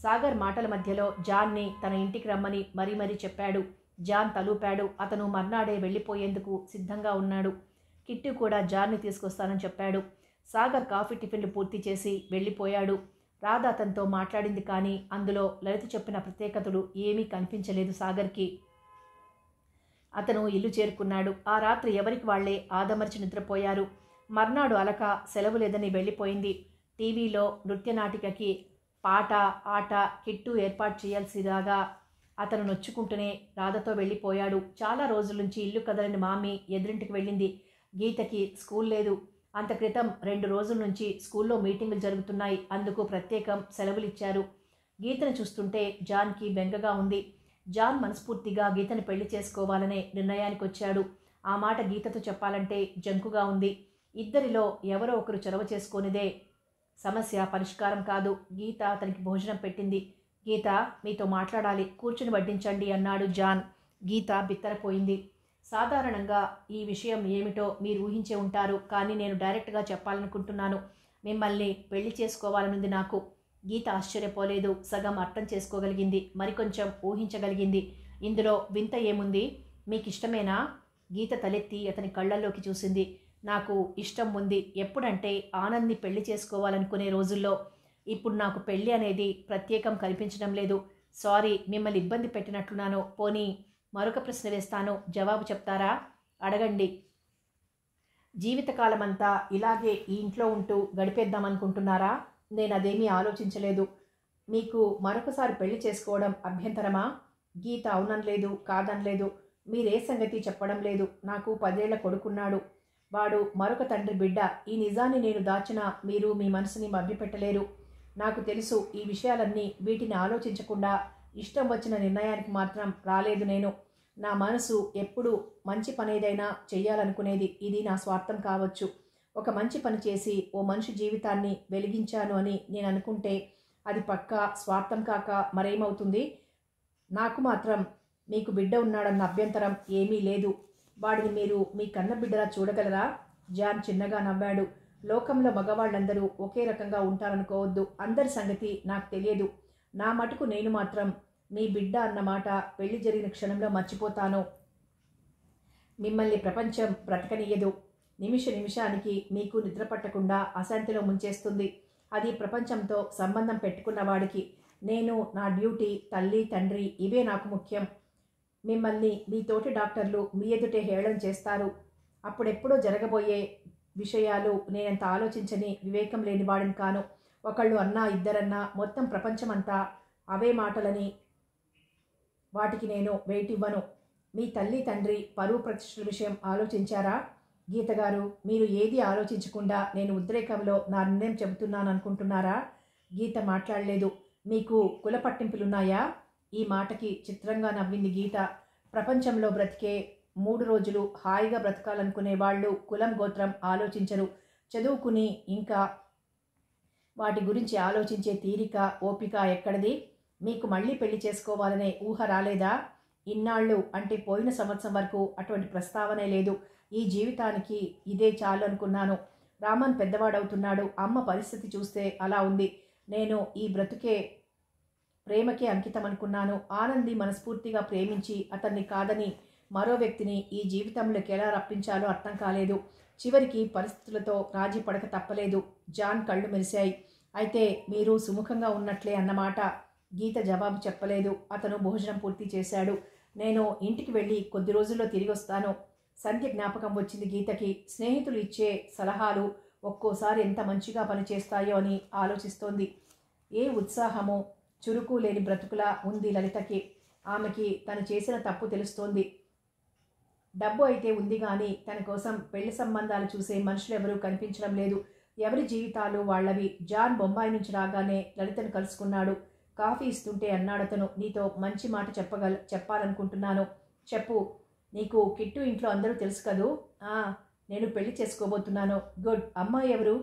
సాగర్ మాటల మధ్యలో జాన్ని తన ఇంటికి రమ్మని మరీ చెప్పాడు. జాన్ తలూపాడు. అతను మర్నాడే వెళ్ళిపోయేందుకు సిద్ధంగా ఉన్నాడు. కిట్టు కూడా జాన్ని తీసుకొస్తానని చెప్పాడు. సాగర్ కాఫీ టిఫిన్లు పూర్తి చేసి వెళ్ళిపోయాడు. రాధ అతనితో మాట్లాడింది, కానీ అందులో లలిత చెప్పిన ప్రత్యేకతలు ఏమీ కనిపించలేదు సాగర్కి. అతను ఇల్లు చేరుకున్నాడు. ఆ రాత్రి ఎవరికి వాళ్లే ఆదమర్చి నిద్రపోయారు. మర్నాడు అలక సెలవు లేదని వెళ్ళిపోయింది. టీవీలో నృత్యనాటికకి పాట, ఆట కిట్టు ఏర్పాటు చేయాల్సిరాగా అతను నొచ్చుకుంటూనే రాధతో వెళ్ళిపోయాడు. చాలా రోజుల నుంచి ఇల్లు కదలని మామి ఎదురింటికి వెళ్ళింది. గీతకి స్కూల్ లేదు. అంత క్రితం 2 రోజుల నుంచి స్కూల్లో మీటింగులు జరుగుతున్నాయి. అందుకు ప్రత్యేకం సెలవులిచ్చారు. గీతను చూస్తుంటే జాన్కి బెంగగా ఉంది. జాన్ మనస్ఫూర్తిగా గీతను పెళ్లి చేసుకోవాలనే నిర్ణయానికి వచ్చాడు. ఆ మాట గీతతో చెప్పాలంటే జంకుగా ఉంది. ఇద్దరిలో ఎవరో ఒకరు చొరవ చేసుకునేదే సమస్య పరిష్కారం కాదు. గీత అతనికి భోజనం పెట్టింది. గీత, మీతో మాట్లాడాలి, కూర్చుని వడ్డించండి అన్నాడు జాన్. గీత బిత్తరపోయింది. సాధారణంగా ఈ విషయం ఏమిటో మీరు ఊహించే ఉంటారు, కానీ నేను డైరెక్ట్గా చెప్పాలనుకుంటున్నాను. మిమ్మల్ని పెళ్లి చేసుకోవాలనుంది నాకు. గీత ఆశ్చర్యపోలేదు. సగం అర్థం చేసుకోగలిగింది, మరికొంచెం ఊహించగలిగింది. ఇందులో వింత ఏముంది? మీకిష్టమేనా? గీత తలెత్తి అతని కళ్ళల్లోకి చూసింది. నాకు ఇష్టం ఉంది. ఎప్పుడంటే ఆనంద్ని పెళ్లి చేసుకోవాలనుకునే రోజుల్లో. ఇప్పుడు నాకు పెళ్లి అనేది ప్రత్యేకం కనిపించడం లేదు. సారీ, మిమ్మల్ని ఇబ్బంది పెట్టినట్లున్నాను. పోనీ మరొక ప్రశ్న వేస్తాను, జవాబు చెప్తారా? అడగండి. జీవితకాలమంతా ఇలాగే ఈ ఇంట్లో ఉంటూ గడిపేద్దామనుకుంటున్నారా? నేను అదేమీ ఆలోచించలేదు. మీకు మరొకసారి పెళ్లి చేసుకోవడం అభ్యంతరమా? గీత అవుననలేదు, కాదనలేదు. మీరే సంగతి చెప్పడం లేదు. నాకు 10 ఏళ్ల కొడుకున్నాడు. వాడు మరొక తండ్రి బిడ్డ. ఈ నిజాన్ని నేను దాచినా మీరు మీ మనసుని మభ్యపెట్టలేరు. నాకు తెలుసు ఈ విషయాలన్నీ. వీటిని ఆలోచించకుండా ఇష్టం వచ్చిన నిర్ణయానికి మాత్రం రాలేదు నేను. నా మనసు ఎప్పుడు మంచి పనేదైనా చెయ్యాలనుకునేది. ఇది నా స్వార్థం కావచ్చు. ఒక మంచి పని చేసి ఓ మనిషి జీవితాన్ని వెలిగించాను అని నేను అనుకుంటే అది పక్కా స్వార్థం కాక మరేమవుతుంది? నాకు మాత్రం మీకు బిడ్డ ఉన్నాడన్న అభ్యంతరం ఏమీ లేదు. వాడిని మీరు మీ కన్న బిడ్డలా చూడగలరా? జాన్ చిన్నగా నవ్వాడు. లోకంలో మగవాళ్ళందరూ ఒకే రకంగా ఉంటారనుకోవద్దు. అందరి సంగతి నాకు తెలియదు. నా మటుకు నేను మాత్రం మీ బిడ్డ అన్నమాట పెళ్లి జరిగిన క్షణంలో మర్చిపోతాను. మిమ్మల్ని ప్రపంచం బ్రతకనియ్యదు. నిమిషానికి మీకు నిద్ర పట్టకుండా అశాంతిలో ముంచేస్తుంది. అది ప్రపంచంతో సంబంధం పెట్టుకున్న వాడికి. నేను, నా డ్యూటీ, తల్లి, తండ్రి ఇవే నాకు ముఖ్యం. మిమ్మల్ని మీ తోటి డాక్టర్లు మీ ఎదుటే హేళన చేస్తారు. అప్పుడెప్పుడో జరగబోయే విషయాలు నేనంత ఆలోచించని వివేకం లేని వాడిని కాను. ఒకళ్ళు అన్నా ఇద్దరన్నా మొత్తం ప్రపంచమంతా అవే మాటలని వాటికి నేను వెయిట్ ఇవ్వను. మీ తల్లి తండ్రి పరువు ప్రతిష్టల విషయం ఆలోచించారా? గీత గారు, మీరు ఏది ఆలోచించకుండా నేను ఉద్రేకంలో నా నిర్ణయం చెబుతున్నాను అనుకుంటున్నారా? గీత మాట్లాడలేదు. మీకు కుల పట్టింపులున్నాయా? ఈ మాటకి చిత్రంగా నవ్వింది గీత. ప్రపంచంలో బ్రతికే 3 రోజులు హాయిగా బ్రతకాలనుకునే వాళ్ళు కులం గోత్రం ఆలోచించరు. చదువుకుని ఇంకా వాటి గురించి ఆలోచించే తీరిక ఓపిక ఎక్కడిది? మీకు మళ్ళీ పెళ్లి చేసుకోవాలనే ఊహ రాలేదా? ఇన్నాళ్ళు అంటే పోయిన సంవత్సరం వరకు అటువంటి ప్రస్తావనే లేదు. ఈ జీవితానికి ఇదే చాలు అనుకున్నాను. రామన్ పెద్దవాడవుతున్నాడు. అమ్మ పరిస్థితి చూస్తే అలా ఉంది. నేను ఈ బ్రతుకే ప్రేమకే అంకితం అనుకున్నాను. ఆనంది మనస్ఫూర్తిగా ప్రేమించి అతన్ని కాదని మరో వ్యక్తిని ఈ జీవితంలోకి ఎలా రప్పించాలో అర్థం కాలేదు. చివరికి పరిస్థితులతో రాజీ పడక తప్పలేదు. జాన్ కళ్ళు మెరిశాయి. అయితే మీరు సుముఖంగా ఉన్నట్లే అన్నమాట. గీత జవాబు చెప్పలేదు. అతను భోజనం పూర్తి చేశాడు. నేను ఇంటికి వెళ్ళి కొద్ది రోజుల్లో తిరిగి వస్తాను. సంధ్య జ్ఞాపకం వచ్చింది గీతకి. స్నేహితులు ఇచ్చే సలహాలు ఒక్కోసారి ఎంత మంచిగా పనిచేస్తాయో అని ఆలోచిస్తోంది. ఏ ఉత్సాహమో చురుకు లేని బ్రతుకులా ఉంది లలితకి. ఆమెకి తను చేసిన తప్పు తెలుస్తోంది. డబ్బు అయితే ఉంది కానీ తన కోసం పెళ్లి సంబంధాలు చూసే మనుషులెవరూ కనిపించడం లేదు. ఎవరి జీవితాలు వాళ్లవి. జాన్ బొంబాయి నుంచి రాగానే లలితను కలుసుకున్నాడు. కాఫీ ఇస్తుంటే అన్నాడతను, నీతో మంచి మాట చెప్పాలనుకుంటున్నాను. చెప్పు. నీకు కిట్టు ఇంట్లో అందరూ తెలుసు కదూ? నేను పెళ్లి చేసుకోబోతున్నాను. గుడ్. అమ్మాయి ఎవరు?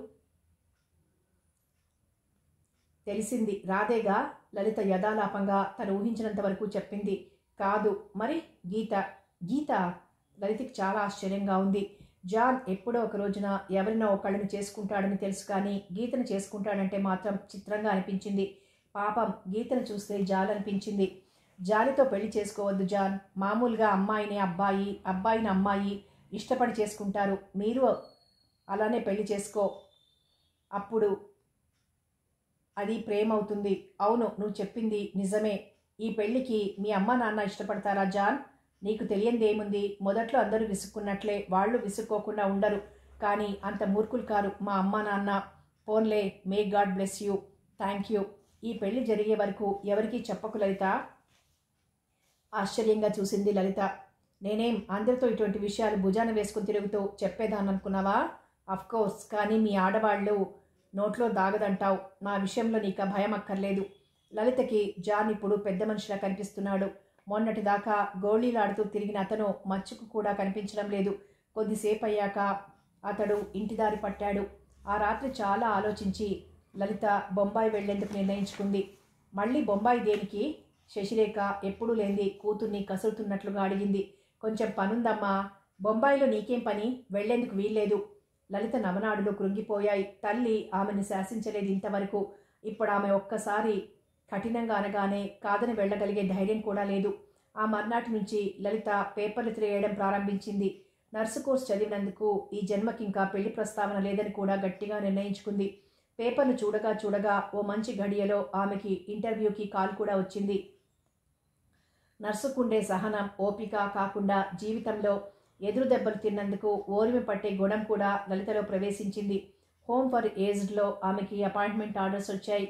తెలిసింది. రాధేగా? లలిత యథాలాపంగా తను ఊహించినంత వరకు చెప్పింది. కాదు. మరి? గీత. గీత? లలితకి చాలా ఆశ్చర్యంగా ఉంది. జాన్ ఎప్పుడో ఒక రోజున ఎవరినో ఒకళ్ళని చేసుకుంటాడని తెలుసు కానీ గీతను చేసుకుంటాడంటే మాత్రం చిత్రంగా అనిపించింది. పాపం గీతను చూస్తే జాలనిపించింది. జాలితో పెళ్లి చేసుకోవద్దు జాన్. మామూలుగా అమ్మాయిని అబ్బాయి, అబ్బాయిని అమ్మాయి ఇష్టపడి చేసుకుంటారు. మీరు అలానే పెళ్లి చేసుకో. అప్పుడు అది ప్రేమ అవుతుంది. అవును, నువ్వు చెప్పింది నిజమే. ఈ పెళ్లికి మీ అమ్మ నాన్న ఇష్టపడతారా జాన్? నీకు తెలియందేముంది? మొదట్లో అందరూ విసుక్కున్నట్లే వాళ్ళు విసుక్కోకుండా ఉండరు. కానీ అంత మూర్ఖులు కారు మా అమ్మ నాన్న. పోన్లే. May God bless you. Thank you. ఈ పెళ్లి జరిగే వరకు ఎవరికీ చెప్పకు లలిత. ఆశ్చర్యంగా చూసింది లలిత. నేనేం అందరితో ఇటువంటి విషయాలు భుజాన వేసుకుని తిరుగుతూ చెప్పేదాన్ననుకున్నావా? అఫ్కోర్స్. కానీ మీ ఆడవాళ్ళు నోట్లో దాగదంటావు. నా విషయంలో నీకు భయం అక్కర్లేదు. లలితకి జాన్ ఇప్పుడు పెద్ద మనిషిలా కనిపిస్తున్నాడు. మొన్నటిదాకా గోళీలాడుతూ తిరిగిన అతను మచ్చుకు కూడా కనిపించడం లేదు. కొద్దిసేపు అయ్యాక అతడు ఇంటిదారి పట్టాడు. ఆ రాత్రి చాలా ఆలోచించి లలిత బొంబాయి వెళ్లేందుకు నిర్ణయించుకుంది. మళ్ళీ బొంబాయి దేనికి? శశిరేఖ ఎప్పుడూ లేంది కూతుర్ని కసురుతున్నట్లుగా అడిగింది. కొంచెం పనుందమ్మా. బొంబాయిలో నీకేం పని? వెళ్లేందుకు వీల్లేదు. లలిత నవనాడులు కృంగిపోయాయి. తల్లి ఆమెను శాసించలేదు ఇంతవరకు. ఇప్పుడు ఆమె ఒక్కసారి కఠినంగా అనగానే కాదని వెళ్ళగలిగే ధైర్యం కూడా లేదు. ఆ మర్నాటి నుంచి లలిత పేపర్లు తిరగేయడం ప్రారంభించింది. నర్సు కోర్సు చదివినందుకు ఈ జన్మకింకా పెళ్లి ప్రస్తావన లేదని కూడా గట్టిగా నిర్ణయించుకుంది. పేపర్ను చూడగా ఓ మంచి ఘడియలో ఆమెకి ఇంటర్వ్యూకి కాల్ కూడా వచ్చింది. నర్సుకుండే సహనం, ఓపిక కాకుండా జీవితంలో ఎదురు దెబ్బలు తిన్నందుకు ఓరిమి పట్టే గుణం కూడా లలితలో ప్రవేశించింది. హోమ్ ఫర్ ఏజ్డ్లో ఆమెకి అపాయింట్మెంట్ ఆర్డర్స్ వచ్చాయి.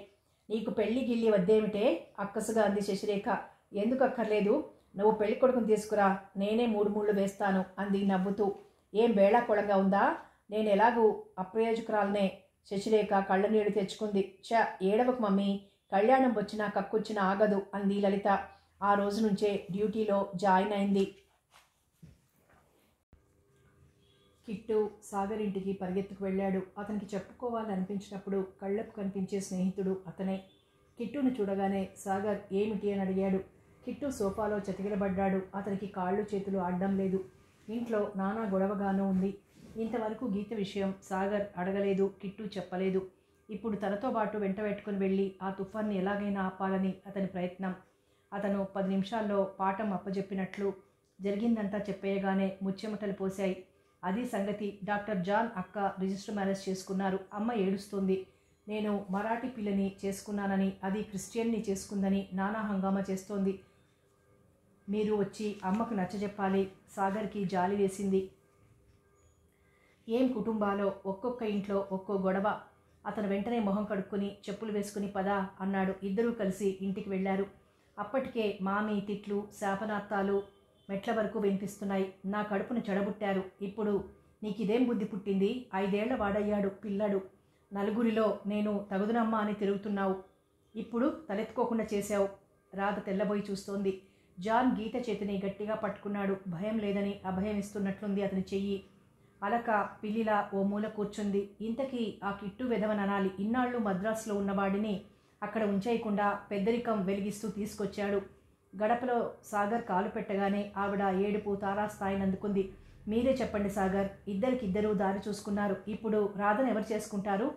నీకు పెళ్లి గిల్లి వద్దేమిటే? అక్కసుగా అంది శశిరేఖ. ఎందుకు అక్కర్లేదు? నువ్వు పెళ్లి కొడుకుని తీసుకురా, నేనే 3 ముళ్ళు వేస్తాను అంది నవ్వుతూ. ఏం వేళాకోళంగా ఉందా? నేను ఎలాగూ అప్రయోజకురాలనే. శశిరేఖ కళ్ళ నీళ్లు తెచ్చుకుంది. ఏడవకు మమ్మీ. కళ్యాణం వచ్చినా కక్కుచ్చినా ఆగదు అంది లలిత. ఆ రోజు నుంచే డ్యూటీలో జాయిన్ అయింది. కిట్టు సాగర్ ఇంటికి పరిగెత్తుకు వెళ్ళాడు. అతనికి చెప్పుకోవాలనిపించినప్పుడు కళ్ళకు కనిపించే స్నేహితుడు అతనే. కిట్టును చూడగానే సాగర్ ఏమిటి అని అడిగాడు. కిట్టు సోఫాలో చతికిలబడ్డాడు. అతనికి కాళ్ళు చేతులు ఆడడం లేదు. ఇంట్లో నానా గొడవగానూ ఉంది. ఇంతవరకు గీత విషయం సాగర్ అడగలేదు, కిట్టు చెప్పలేదు. ఇప్పుడు తనతో పాటు వెంట పెట్టుకుని వెళ్ళి ఆ తుఫాన్ని ఎలాగైనా ఆపాలని అతని ప్రయత్నం. అతను 10 నిమిషాల్లో పాఠం అప్పజెప్పినట్లు జరిగిందంతా చెప్పేయగానే ముచ్చెమటలు పోశాయి. అది సంగతి. డాక్టర్ జాన్ అక్క రిజిస్టర్ మ్యారేజ్ చేసుకున్నారు. అమ్మ ఏడుస్తుంది. నేను మరాఠీ పిల్లని చేసుకున్నానని, అది క్రిస్టియన్ని చేసుకుందని నానా హంగామా చేస్తోంది. మీరు వచ్చి అమ్మకు నచ్చజెప్పాలి. సాగర్కి జాలి వేసింది. ఏం కుటుంబాలో, ఒక్కొక్క ఇంట్లో ఒక్కో గొడవ. అతను వెంటనే మొహం కడుక్కుని చెప్పులు వేసుకుని పదా అన్నాడు. ఇద్దరూ కలిసి ఇంటికి వెళ్ళారు. అప్పటికే మామి తిట్లు, శాపనార్థాలు మెట్ల వరకు వినిపిస్తున్నాయి. నా కడుపును చెడబుట్టారు. ఇప్పుడు నీకిదేం బుద్ధి పుట్టింది? 5 ఏళ్ల వాడయ్యాడు పిల్లడు. నలుగురిలో నేను తగుదునమ్మా అని తిరుగుతున్నావు. ఇప్పుడు తలెత్తుకోకుండా చేశావు. రాధ తెల్లబోయి చూస్తోంది. జాన్ గీత చేతిని గట్టిగా పట్టుకున్నాడు. భయం లేదని అభయం ఇస్తున్నట్లుంది అతని చెయ్యి. అలక పిల్లిలా ఓ మూల కూర్చుంది. ఇంతకీ ఆ కిట్టు వెధవననాలి. ఇన్నాళ్ళు మద్రాసులో ఉన్నవాడిని అక్కడ ఉంచేయకుండా పెద్దరికం వెలిగిస్తూ తీసుకొచ్చాడు. గడపలో సాగర్ కాలు పెట్టగానే ఆవిడ ఏడుపు తారాస్థాయిని అందుకుంది. మీరే చెప్పండి సాగర్. ఇద్దరికిద్దరూ దారి చూసుకున్నారు. ఇప్పుడు రాధను ఎవరు చేసుకుంటారు?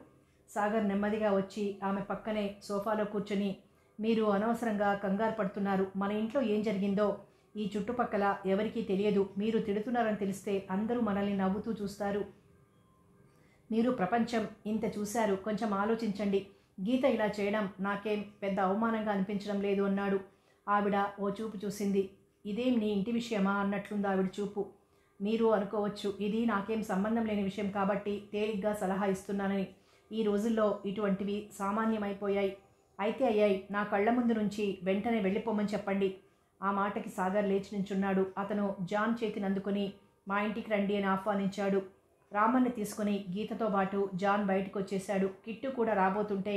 సాగర్ నెమ్మదిగా వచ్చి ఆమె పక్కనే సోఫాలో కూర్చొని, మీరు అనవసరంగా కంగారు పడుతున్నారు. మన ఇంట్లో ఏం జరిగిందో ఈ చుట్టుపక్కల ఎవరికీ తెలియదు. మీరు తిడుతున్నారని తెలిస్తే అందరూ మనల్ని నవ్వుతూ చూస్తారు. మీరు ప్రపంచం ఇంత చూశారు. కొంచెం ఆలోచించండి. గీత ఇలా చేయడం నాకేం పెద్ద అవమానంగా అనిపించడం లేదు అన్నాడు. ఆవిడ ఓ చూపు చూసింది. ఇదేం నీ ఇంటి విషయమా అన్నట్లుంది ఆవిడ చూపు. మీరు అనుకోవచ్చు ఇది నాకేం సంబంధం లేని విషయం కాబట్టి తేలిగ్గా సలహా ఇస్తున్నానని. ఈ రోజుల్లో ఇటువంటివి సామాన్యమైపోయాయి. అయితే అయ్యాయి. నా కళ్ళ ముందు నుంచి వెంటనే వెళ్ళిపోమని చెప్పండి. ఆ మాటకి సాగర్ లేచి నించున్నాడు. అతను జాన్ చేతిని అందుకుని మా ఇంటికి రండి అని ఆహ్వానించాడు. రామన్ని తీసుకుని గీతతో పాటు జాన్ బయటకు వచ్చేశాడు. కిట్టు కూడా రాబోతుంటే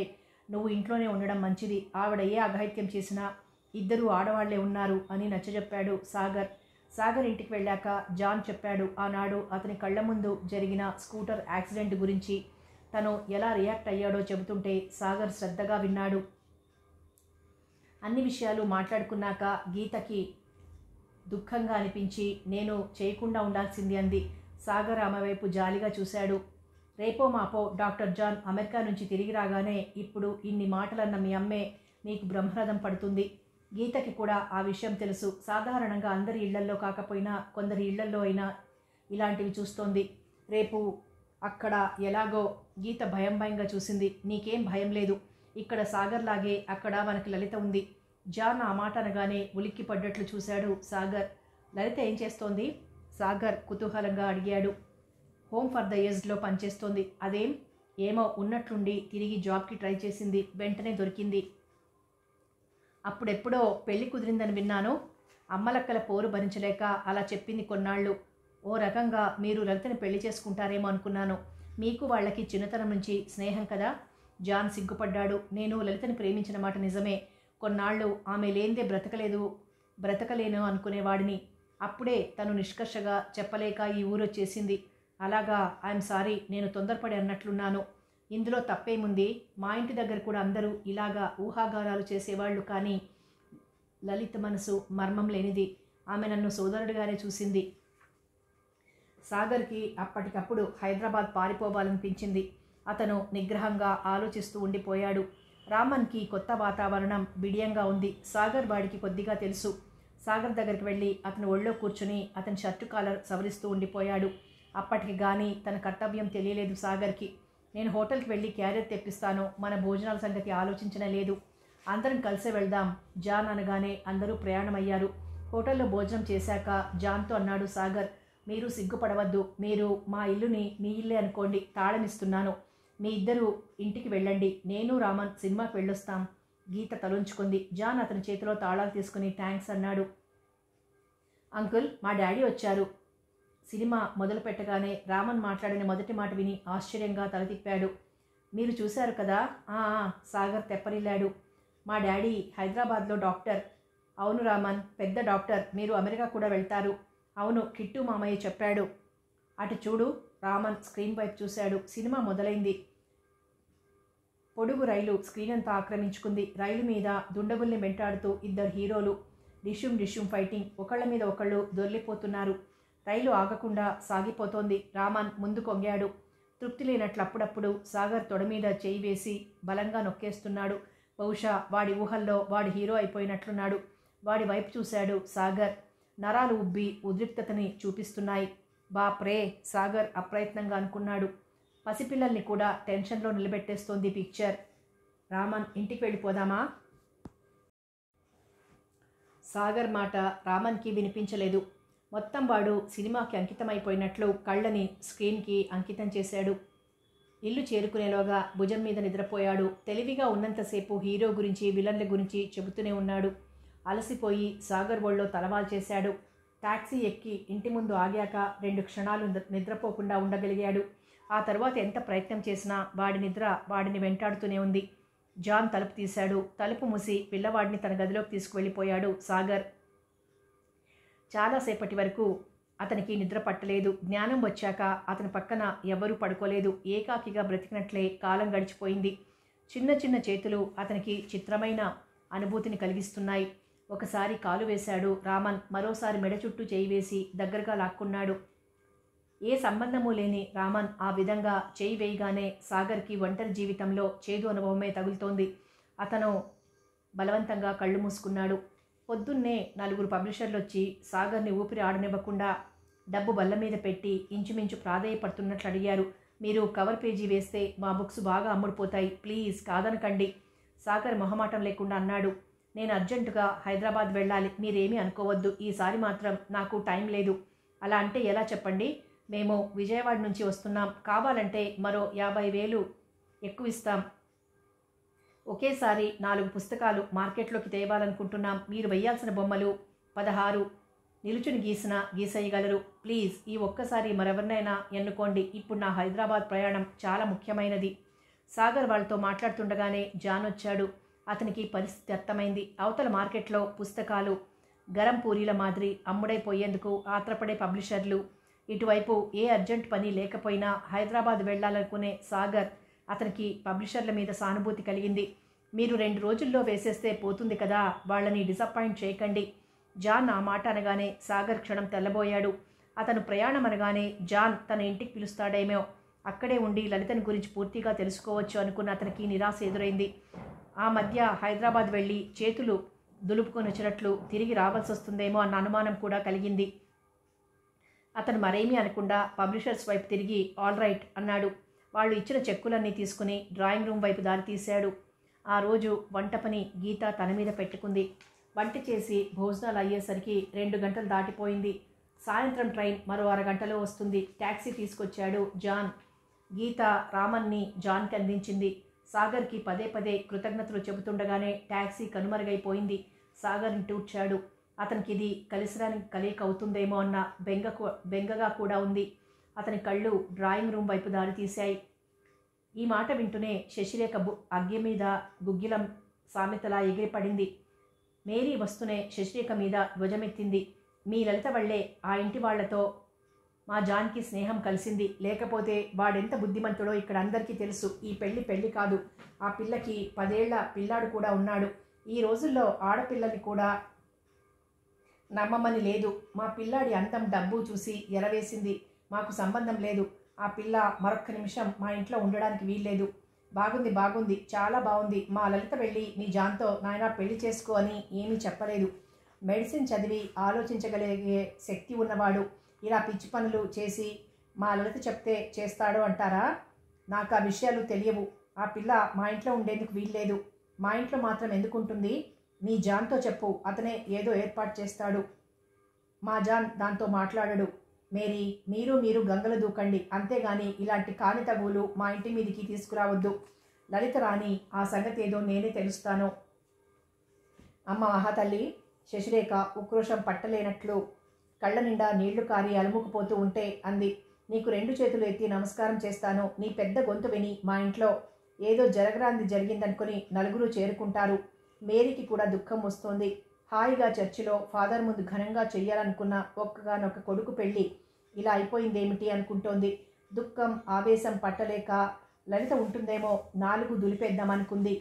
నువ్వు ఇంట్లోనే ఉండడం మంచిది. ఆవిడ ఏ అఘాయిత్యం చేసినా ఇద్దరూ ఆడవాళ్లే ఉన్నారు అని నచ్చజెప్పాడు సాగర్. సాగర్ ఇంటికి వెళ్ళాక జాన్ చెప్పాడు ఆనాడు అతని కళ్ళ ముందు జరిగిన స్కూటర్ యాక్సిడెంట్ గురించి. తను ఎలా రియాక్ట్ అయ్యాడో చెబుతుంటే సాగర్ శ్రద్ధగా విన్నాడు. అన్ని విషయాలు మాట్లాడుకున్నాక గీతకి దుఃఖంగా అనిపించి నేను చేయకుండా ఉండాల్సింది అంది. సాగర్ ఆమె వైపు జాలిగా చూశాడు. రేపో మాపో డాక్టర్ జాన్ అమెరికా నుంచి తిరిగి రాగానే ఇప్పుడు ఇన్ని మాటలన్న మీ అమ్మే నీకు బ్రహ్మరథం పడుతుంది. గీతకి కూడా ఆ విషయం తెలుసు. సాధారణంగా అందరి ఇళ్లల్లో కాకపోయినా కొందరి ఇళ్లల్లో అయినా ఇలాంటివి చూస్తోంది. రేపు అక్కడ ఎలాగో గీత భయంగా చూసింది. నీకేం భయం లేదు. ఇక్కడ సాగర్ లాగే అక్కడ మనకి లలిత ఉంది. జాన్ ఆ మాట అనగానే ఉలిక్కి పడ్డట్లు చూశాడు సాగర్. లలిత ఏం చేస్తోంది? సాగర్ కుతూహలంగా అడిగాడు. హోమ్ ఫర్ ద ఏజ్డ్లో పనిచేస్తోంది. అదేం? ఏమో ఉన్నట్లుండి తిరిగి జాబ్కి ట్రై చేసింది. వెంటనే దొరికింది. అప్పుడెప్పుడో పెళ్లి కుదిరిందని విన్నాను. అమ్మలక్కల పోరు భరించలేక అలా చెప్పింది కొన్నాళ్ళు. ఓ రకంగా మీరు లలితని పెళ్లి చేసుకుంటారేమో అనుకున్నాను. మీకు వాళ్ళకి చిన్నతనం నుంచి స్నేహం కదా? జాన్ సిగ్గుపడ్డాడు. నేను లలితని ప్రేమించిన మాట నిజమే. కొన్నాళ్ళు ఆమె లేందే బ్రతకలేను అనుకునేవాడిని. అప్పుడే తను నిష్కర్షగా చెప్పలేక ఈ ఊరొచ్చేసింది. అలాగా? ఐఎమ్ సారీ, నేను తొందరపడి అన్నట్లున్నాను. ఇందులో తప్పేముంది? మా ఇంటి దగ్గర కూడా అందరూ ఇలాగా ఊహాగానాలు చేసేవాళ్ళు. కానీ లలిత మనసు మర్మం లేనిది. ఆమె నన్ను సోదరుడిగానే చూసింది. సాగర్కి అప్పటికప్పుడు హైదరాబాద్ పారిపోవాలనిపించింది. అతను నిగ్రహంగా ఆలోచిస్తూ ఉండిపోయాడు. రామన్కి కొత్త వాతావరణం బిడియంగా ఉంది. సాగర్ వాడికి కొద్దిగా తెలుసు. సాగర్ దగ్గరికి వెళ్ళి అతను ఒళ్ళో కూర్చుని అతని షర్టు కాలర్ సవరిస్తూ ఉండిపోయాడు. అప్పటికి కానీ తన కర్తవ్యం తెలియలేదు సాగర్కి. నేను హోటల్కి వెళ్ళి క్యారియర్ తెప్పిస్తాను. మన భోజనాల సంగతి ఆలోచించనే లేదు. అందరం కలిసే వెళ్దాం జాన్ అనగానే అందరూ ప్రయాణమయ్యారు. హోటల్లో భోజనం చేశాక జాన్తో అన్నాడు సాగర్, మీరు సిగ్గుపడవద్దు. మీరు మా ఇల్లుని మీ ఇల్లే అనుకోండి. తాళమిస్తున్నాను. మీ ఇద్దరు ఇంటికి వెళ్ళండి. నేను రామన్ సినిమాకి వెళ్ళొస్తాం. గీత తలుంచుకుంది. జాన్ అతని చేతిలో తాళాలు తీసుకుని థ్యాంక్స్ అన్నాడు. అంకుల్, మా డాడీ వచ్చారు. సినిమా మొదలు పెట్టగానే రామన్ మాట్లాడిన మొదటి మాట విని ఆశ్చర్యంగా తల తిప్పాడు. మీరు చూశారు కదా? సాగర్ తెప్పరిల్లాడు. మా డాడీ హైదరాబాద్లో డాక్టర్. అవును రామన్, పెద్ద డాక్టర్. మీరు అమెరికా కూడా వెళ్తారు. అవును, కిట్టు మామయ్య చెప్పాడు. అటు చూడు. రామన్ స్క్రీన్ వైపు చూశాడు. సినిమా మొదలైంది. పొడుగు రైలు స్క్రీన్ అంతా ఆక్రమించుకుంది. రైలు మీద దుండగుల్ని వెంటాడుతూ ఇద్దరు హీరోలు డిష్యూమ్ ఫైటింగ్. ఒకళ్ళ మీద ఒకళ్ళు దొర్లిపోతున్నారు. రైలు ఆగకుండా సాగిపోతోంది. రామన్ ముందు కొంగాడు. తృప్తి లేనట్లు అప్పుడప్పుడు సాగర్ తొడ మీద చేయి వేసి బలంగా నొక్కేస్తున్నాడు. బహుశా వాడి ఊహల్లో వాడి హీరో అయిపోయినట్లున్నాడు. వాడి వైపు చూశాడు సాగర్. నరాలు ఉబ్బి ఉద్రిక్తతని చూపిస్తున్నాయి. బాప్రే, సాగర్ అప్రయత్నంగా అనుకున్నాడు. పసిపిల్లల్ని కూడా టెన్షన్లో నిలబెట్టేస్తోంది పిక్చర్. రామన్, ఇంటికి వెళ్ళిపోదామా? సాగర్ మాట రామన్కి వినిపించలేదు. మొత్తం వాడు సినిమాకి అంకితమైపోయినట్లు కళ్ళని స్క్రీన్కి అంకితం చేశాడు. ఇల్లు చేరుకునేలోగా భుజం మీద నిద్రపోయాడు. తెలివిగా ఉన్నంతసేపు హీరో గురించి విలన్ల గురించి చెబుతూనే ఉన్నాడు. అలసిపోయి సాగర్ ఒళ్ళో తలవాల్ చేశాడు. టాక్సీ ఎక్కి ఇంటి ముందు ఆగాక 2 క్షణాలు నిద్రపోకుండా ఉండగలిగాడు. ఆ తర్వాత ఎంత ప్రయత్నం చేసినా వాడి నిద్ర వాడిని వెంటాడుతూనే ఉంది. జాన్ తలుపు తీశాడు. తలుపు మూసి పిల్లవాడిని తన గదిలోకి తీసుకువెళ్ళిపోయాడు సాగర్. చాలాసేపటి వరకు అతనికి నిద్ర పట్టలేదు. జ్ఞానం వచ్చాక అతని పక్కన ఎవరూ పడుకోలేదు. ఏకాకిగా బ్రతికినట్లే కాలం గడిచిపోయింది. చిన్న చిన్న చేతులు అతనికి చిత్రమైన అనుభూతిని కలిగిస్తున్నాయి. ఒకసారి కాలు వేశాడు రామన్. మరోసారి మెడ చుట్టూ చేయి వేసి దగ్గరగా లాక్కున్నాడు. ఏ సంబంధమూ లేని రామన్ ఆ విధంగా చేయి వేయగానే సాగర్కి ఒంటరి జీవితంలో చేదు అనుభవమే తగులుతోంది. అతను బలవంతంగా కళ్ళు మూసుకున్నాడు. పొద్దున్నే 4 పబ్లిషర్లు వచ్చి సాగర్ని ఊపిరి ఆడనివ్వకుండా డబ్బు బల్ల మీద పెట్టి ఇంచుమించు ప్రాధేయపడుతున్నట్లు అడిగారు. మీరు కవర్ పేజీ వేస్తే మా బుక్స్ బాగా అమ్ముడుపోతాయి, ప్లీజ్ కాదనకండి. సాగర్ మొహమాటం లేకుండా అన్నాడు. నేను అర్జెంటుగా హైదరాబాద్ వెళ్ళాలి, మీరేమీ అనుకోవద్దు. ఈసారి మాత్రం నాకు టైం లేదు. అలా అంటే ఎలా చెప్పండి? మేము విజయవాడ నుంచి వస్తున్నాం. కావాలంటే మరో 50,000 ఎక్కువ ఇస్తాం. ఒకేసారి 4 పుస్తకాలు మార్కెట్లోకి తేవాలనుకుంటున్నాం. మీరు వెయ్యాల్సిన బొమ్మలు 16 నిలుచుని గీసేయగలరు. ప్లీజ్ ఈ ఒక్కసారి మరెవరినైనా ఎన్నుకోండి. ఇప్పుడు నా హైదరాబాద్ ప్రయాణం చాలా ముఖ్యమైనది. సాగర్ వాళ్ళతో మాట్లాడుతుండగానే జాన్ వచ్చాడు. అతనికి పరిస్థితి అర్థమైంది. అవతల మార్కెట్లో పుస్తకాలు గరం పూరీల మాదిరి అమ్ముడైపోయేందుకు ఆత్రపడే పబ్లిషర్లు. ఇటువైపు ఏ అర్జెంట్ పని లేకపోయినా హైదరాబాద్ వెళ్లాలనుకునే సాగర్. అతనికి పబ్లిషర్ల మీద సానుభూతి కలిగింది. మీరు 2 రోజుల్లో వేసేస్తే పోతుంది కదా, వాళ్ళని డిసప్పాయింట్ చేయకండి. జాన్ ఆ మాట అనగానే సాగర్ క్షణం తెల్లబోయాడు. అతను ప్రయాణం అనగానే జాన్ తన ఇంటికి పిలుస్తాడేమో, అక్కడే ఉండి లలితని గురించి పూర్తిగా తెలుసుకోవచ్చు అనుకున్న అతనికి నిరాశ ఎదురైంది. ఆ మధ్య హైదరాబాద్ వెళ్ళి చేతులు దులుపుకొని వచ్చినట్లు తిరిగి రావాల్సి వస్తుందేమో అన్న అనుమానం కూడా కలిగింది. అతను మరేమీ అనకుండా పబ్లిషర్స్ వైపు తిరిగి ఆల్ రైట్ అన్నాడు. వాళ్ళు ఇచ్చిన చెక్కులన్నీ తీసుకుని డ్రాయింగ్ రూమ్ వైపు దారి తీశాడు. ఆ రోజు వంట పని గీత తన మీద పెట్టుకుంది. వంట చేసి భోజనాలు అయ్యేసరికి 2 గంటలు దాటిపోయింది. సాయంత్రం ట్రైన్ మరో 6 గంటలో వస్తుంది. ట్యాక్సీ తీసుకొచ్చాడు జాన్. గీత రామన్ని జాన్కి అందించింది. సాగర్కి పదే పదే కృతజ్ఞతలు చెబుతుండగానే ట్యాక్సీ కనుమరుగైపోయింది. సాగర్ని టూడ్చాడు. అతనికి ఇది కలిసిరాని కలయిక అవుతుందేమో అన్న బెంగగా కూడా ఉంది. అతని కళ్ళు డ్రాయింగ్ రూమ్ వైపు దారి తీశాయి. ఈ మాట వింటూనే శశిరేఖ అగ్గి మీద గుగ్గిలం సామెతలా ఎగిరిపడింది. మేరీ వస్తూనే శశిరేఖ మీద ధ్వజమెత్తింది. మీ లలిత వల్లే ఆ ఇంటి వాళ్లతో మా జాన్కి స్నేహం కలిసింది. లేకపోతే వాడెంత బుద్ధిమంతుడో ఇక్కడ అందరికీ తెలుసు. ఈ పెళ్లి కాదు. ఆ పిల్లకి 10 ఏళ్ల పిల్లాడు కూడా ఉన్నాడు. ఈ రోజుల్లో ఆడపిల్లల్ని కూడా నమ్మమని లేదు. మా పిల్లాడి అంతం డబ్బు చూసి ఎరవేసింది. మాకు సంబంధం లేదు. ఆ పిల్ల మరొక్క నిమిషం మా ఇంట్లో ఉండడానికి వీల్లేదు. బాగుంది, చాలా బాగుంది. మా లలిత వెళ్ళి మీ జాన్తో నాయనా పెళ్లి చేసుకో అని ఏమీ చెప్పలేదు. మెడిసిన్ చదివి ఆలోచించగలిగే శక్తి ఉన్నవాడు ఇలా పిచ్చి పనులు చేసి మా లలిత చెప్తే చేస్తాడు అంటారా? నాకు ఆ విషయాలు తెలియవు. ఆ పిల్ల మా ఇంట్లో ఉండేందుకు వీల్లేదు. మా ఇంట్లో మాత్రం ఎందుకుంటుంది? మీ జాన్తో చెప్పు, అతనే ఏదో ఏర్పాటు చేస్తాడు. మా జాన్ దాంతో మాట్లాడడు. మేరీ, మీరు గంగలు దూకండి, అంతేగాని ఇలాంటి కాని తగువులు మా ఇంటి మీదికి తీసుకురావద్దు. లలిత రాని ఆ సంగతి ఏదో నేనే తెలుస్తాను. అమ్మ మహాతల్లి, శశిరేఖ ఉక్రోషం పట్టలేనట్లు కళ్ళ నిండా నీళ్లు కారి అలుముకుపోతూ ఉంటే అంది. నీకు 2 చేతులు ఎత్తి నమస్కారం చేస్తాను. నీ పెద్ద గొంతు విని మా ఇంట్లో ఏదో జరగరాంది జరిగిందనుకుని నలుగురు చేరుకుంటారు. మేరీకి కూడా దుఃఖం వస్తోంది. హాయిగా చర్చిలో ఫాదర్ ముందు ఘనంగా చెయ్యాలనుకున్న ఒక్కగానొక్క కొడుకు పెళ్లి ఇలా అయిపోయిందేమిటి అనుకుంటోంది. దుఃఖం ఆవేశం పట్టలేక లలిత ఉంటుందేమో 4 దులిపేద్దామనుకుంది.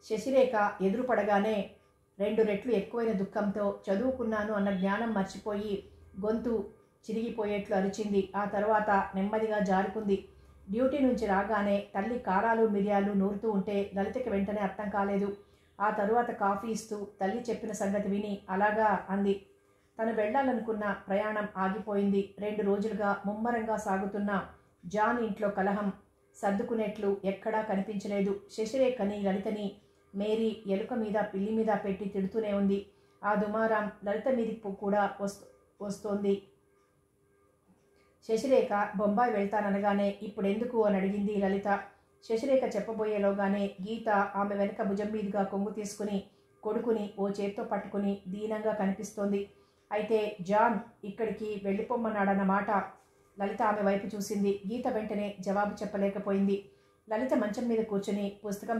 శశిరేఖ ఎదురు పడగానే 2 రెట్లు ఎక్కువైన దుఃఖంతో చదువుకున్నాను అన్న జ్ఞానం మర్చిపోయి గొంతు చిరిగిపోయేట్లు అరిచింది. ఆ తర్వాత నెమ్మదిగా జారుకుంది. డ్యూటీ నుంచి రాగానే తల్లి కారాలు మిరియాలు నూరుతూ ఉంటే లలితకి వెంటనే అర్థం కాలేదు. ఆ తరువాత కాఫీ ఇస్తూ తల్లి చెప్పిన సంగతి విని అలాగా అంది. తను వెళ్లాలనుకున్న ప్రయాణం ఆగిపోయింది. 2 రోజులుగా ముమ్మరంగా సాగుతున్న జాన్ ఇంట్లో కలహం సర్దుకునేట్లు ఎక్కడా కనిపించలేదు. శశిరేఖని లలితని మేరీ ఎలుక మీద పిల్లి మీద పెట్టి తిడుతూనే ఉంది. ఆ దుమారం లలిత మీదికి కూడా వస్తోంది. శశిరేఖ బొంబాయి వెళ్తాననగానే ఇప్పుడెందుకు అని అడిగింది లలిత. శశిరేఖ చెప్పబోయేలోగానే గీత ఆమె వెనక భుజం మీదుగా కొంగు తీసుకుని కొడుకుని ఓ చేత్తో పట్టుకుని దీనంగా కనిపిస్తోంది. అయితే జాన్ ఇక్కడికి వెళ్ళిపోమ్మన్నాడన్నమాట. లలిత ఆమె వైపు చూసింది. గీత వెంటనే జవాబు చెప్పలేకపోయింది. లలిత మంచం మీద కూర్చుని పుస్తకం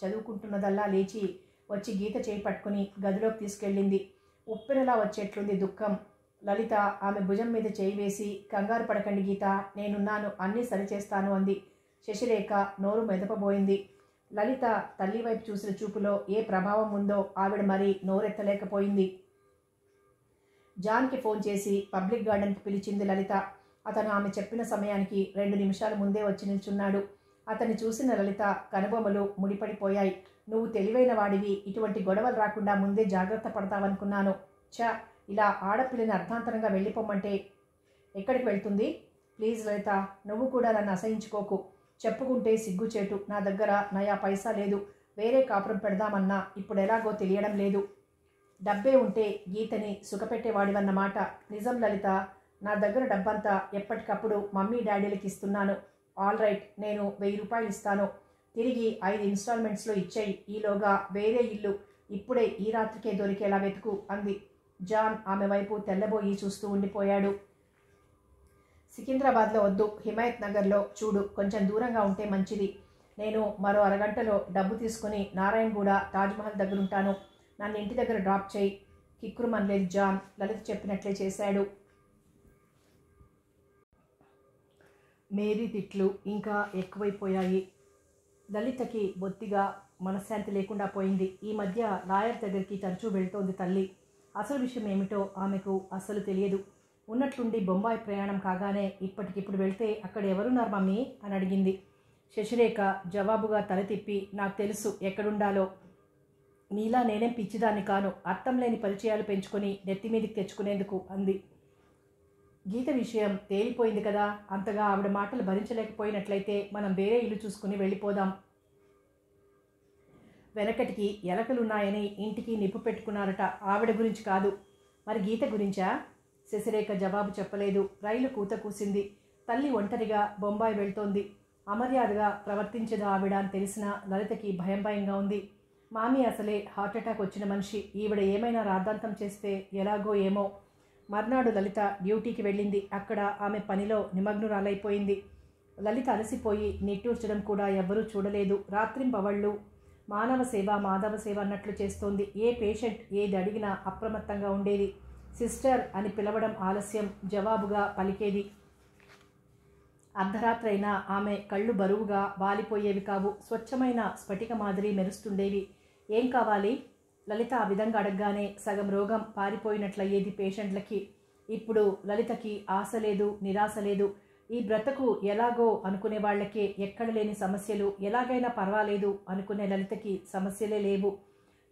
చదువుకుంటున్నదల్లా లేచి వచ్చి గీత చేయి పట్టుకుని గదిలోకి తీసుకెళ్ళింది. ఉప్పెనలా వచ్చేట్లుంది దుఃఖం. లలిత ఆమె భుజం మీద చేయి వేసి కంగారు పడకండి గీత, నేనున్నాను, అన్నీ సరిచేస్తాను అంది. శశిరేఖ నోరు మెదపబోయింది. లలిత తల్లి వైపు చూసిన చూపులో ఏ ప్రభావం ఉందో ఆవిడ మరి నోరెత్తలేకపోయింది. జాన్కి ఫోన్ చేసి పబ్లిక్ గార్డెన్కి పిలిచింది లలిత. అతను ఆమె చెప్పిన సమయానికి 2 నిమిషాల ముందే వచ్చి నిల్చున్నాడు. అతన్ని చూసిన లలిత కనుబొమ్మలు ముడిపడిపోయాయి. నువ్వు తెలివైన వాడివి, ఇటువంటి గొడవలు రాకుండా ముందే జాగ్రత్త పడతావనుకున్నాను. ఇలా ఆడపిల్లని అర్థాంతరంగా వెళ్ళిపోమంటే ఎక్కడికి వెళ్తుంది? ప్లీజ్ లలిత, నువ్వు కూడా నన్ను అసహించుకోకు. చెప్పుకుంటే సిగ్గుచేటు. నా దగ్గర నయా పైసా లేదు. వేరే కాపురం పెడదామన్నా ఇప్పుడు ఎలాగో తెలియడం లేదు. డబ్బే ఉంటే గీతని సుఖపెట్టేవాడివన్నమాట. నిజం లలిత, నా దగ్గర డబ్బంతా ఎప్పటికప్పుడు మమ్మీ డాడీలకి ఇస్తున్నాను. ఆల్ రైట్, నేను 1000 రూపాయలు ఇస్తాను. తిరిగి 5 ఇన్స్టాల్మెంట్స్లో ఇచ్చేయి. ఈలోగా వేరే ఇల్లు ఇప్పుడే ఈ రాత్రికే దొరికేలా వెతుకు అంది. జాన్ ఆమె వైపు తెల్లబోయి చూస్తూ ఉండిపోయాడు. సికింద్రాబాద్లో వద్దు, హిమాయత్ నగర్లో చూడు, కొంచెం దూరంగా ఉంటే మంచిది. నేను మరో అరగంటలో డబ్బు తీసుకుని నారాయణగూడ తాజ్మహల్ దగ్గరుంటాను. నన్ను ఇంటి దగ్గర డ్రాప్ చేయి. కిక్కురుమనలేదు జాన్. లలిత చెప్పినట్లే చేశాడు. మేరీ తిట్లు ఇంకా ఎక్కువైపోయాయి. లలితకి బొత్తిగా మనశ్శాంతి లేకుండా పోయింది. ఈ మధ్య లాయర్ దగ్గరికి తరచూ వెళ్తోంది తల్లి. అసలు విషయం ఏమిటో ఆమెకు అస్సలు తెలియదు. ఉన్నట్లుండి బొంబాయి ప్రయాణం కాగానే ఇప్పటికిప్పుడు వెళ్తే అక్కడ ఎవరున్నారు మమ్మీ అని అడిగింది. శశిరేఖ జవాబుగా తల తిప్పి నాకు తెలుసు ఎక్కడుండాలో. నీలా నేనేం పిచ్చిదాన్ని కాను. అర్థం లేని పరిచయాలు పెంచుకొని నెత్తిమీదికి తెచ్చుకునేందుకు అంది. గీత విషయం తేలిపోయింది కదా. అంతగా ఆవిడ మాటలు భరించలేకపోయినట్లయితే మనం వేరే ఇల్లు చూసుకుని వెళ్ళిపోదాం. వెనకటికి ఎలకలున్నాయని ఇంటికి నిప్పు పెట్టుకున్నారట. ఆవిడ గురించి కాదు. మరి గీత గురించా? శశిరేఖ జవాబు చెప్పలేదు. రైలు కూత కూసింది. తల్లి ఒంటరిగా బొంబాయి వెళ్తోంది. అమర్యాదగా ప్రవర్తించదు ఆవిడ అని తెలిసిన లలితకి భయంగా ఉంది. మామీ అసలే హార్ట్అటాక్ వచ్చిన మనిషి. ఈవిడ ఏమైనా రాద్ధాంతం చేస్తే ఎలాగో ఏమో. మర్నాడు లలిత డ్యూటీకి వెళ్ళింది. అక్కడ ఆమె పనిలో నిమగ్నురాలైపోయింది. లలిత అలసిపోయి నిట్టూర్చడం కూడా ఎవ్వరూ చూడలేదు. రాత్రింపవళ్ళు మానవ సేవ మాధవ సేవ అన్నట్లు చేస్తోంది. ఏ పేషెంట్ ఏది అడిగినా అప్రమత్తంగా ఉండేది. సిస్టర్ అని పిలవడం ఆలస్యం, జవాబుగా పలికేది. అర్ధరాత్రైనా ఆమె కళ్ళు బరువుగా వాలిపోయేవి కావు. స్వచ్ఛమైన స్ఫటిక మాదిరి మెరుస్తుండేవి. ఏం కావాలి? లలిత ఆ విధంగా అడగగానే సగం రోగం పారిపోయినట్లయ్యేది పేషెంట్లకి. ఇప్పుడు లలితకి ఆశ లేదు, నిరాశ లేదు. ఈ బ్రతకు ఎలాగో అనుకునే వాళ్లకే ఎక్కడ లేని సమస్యలు. ఎలాగైనా పర్వాలేదు అనుకునే లలితకి సమస్యలే లేవు.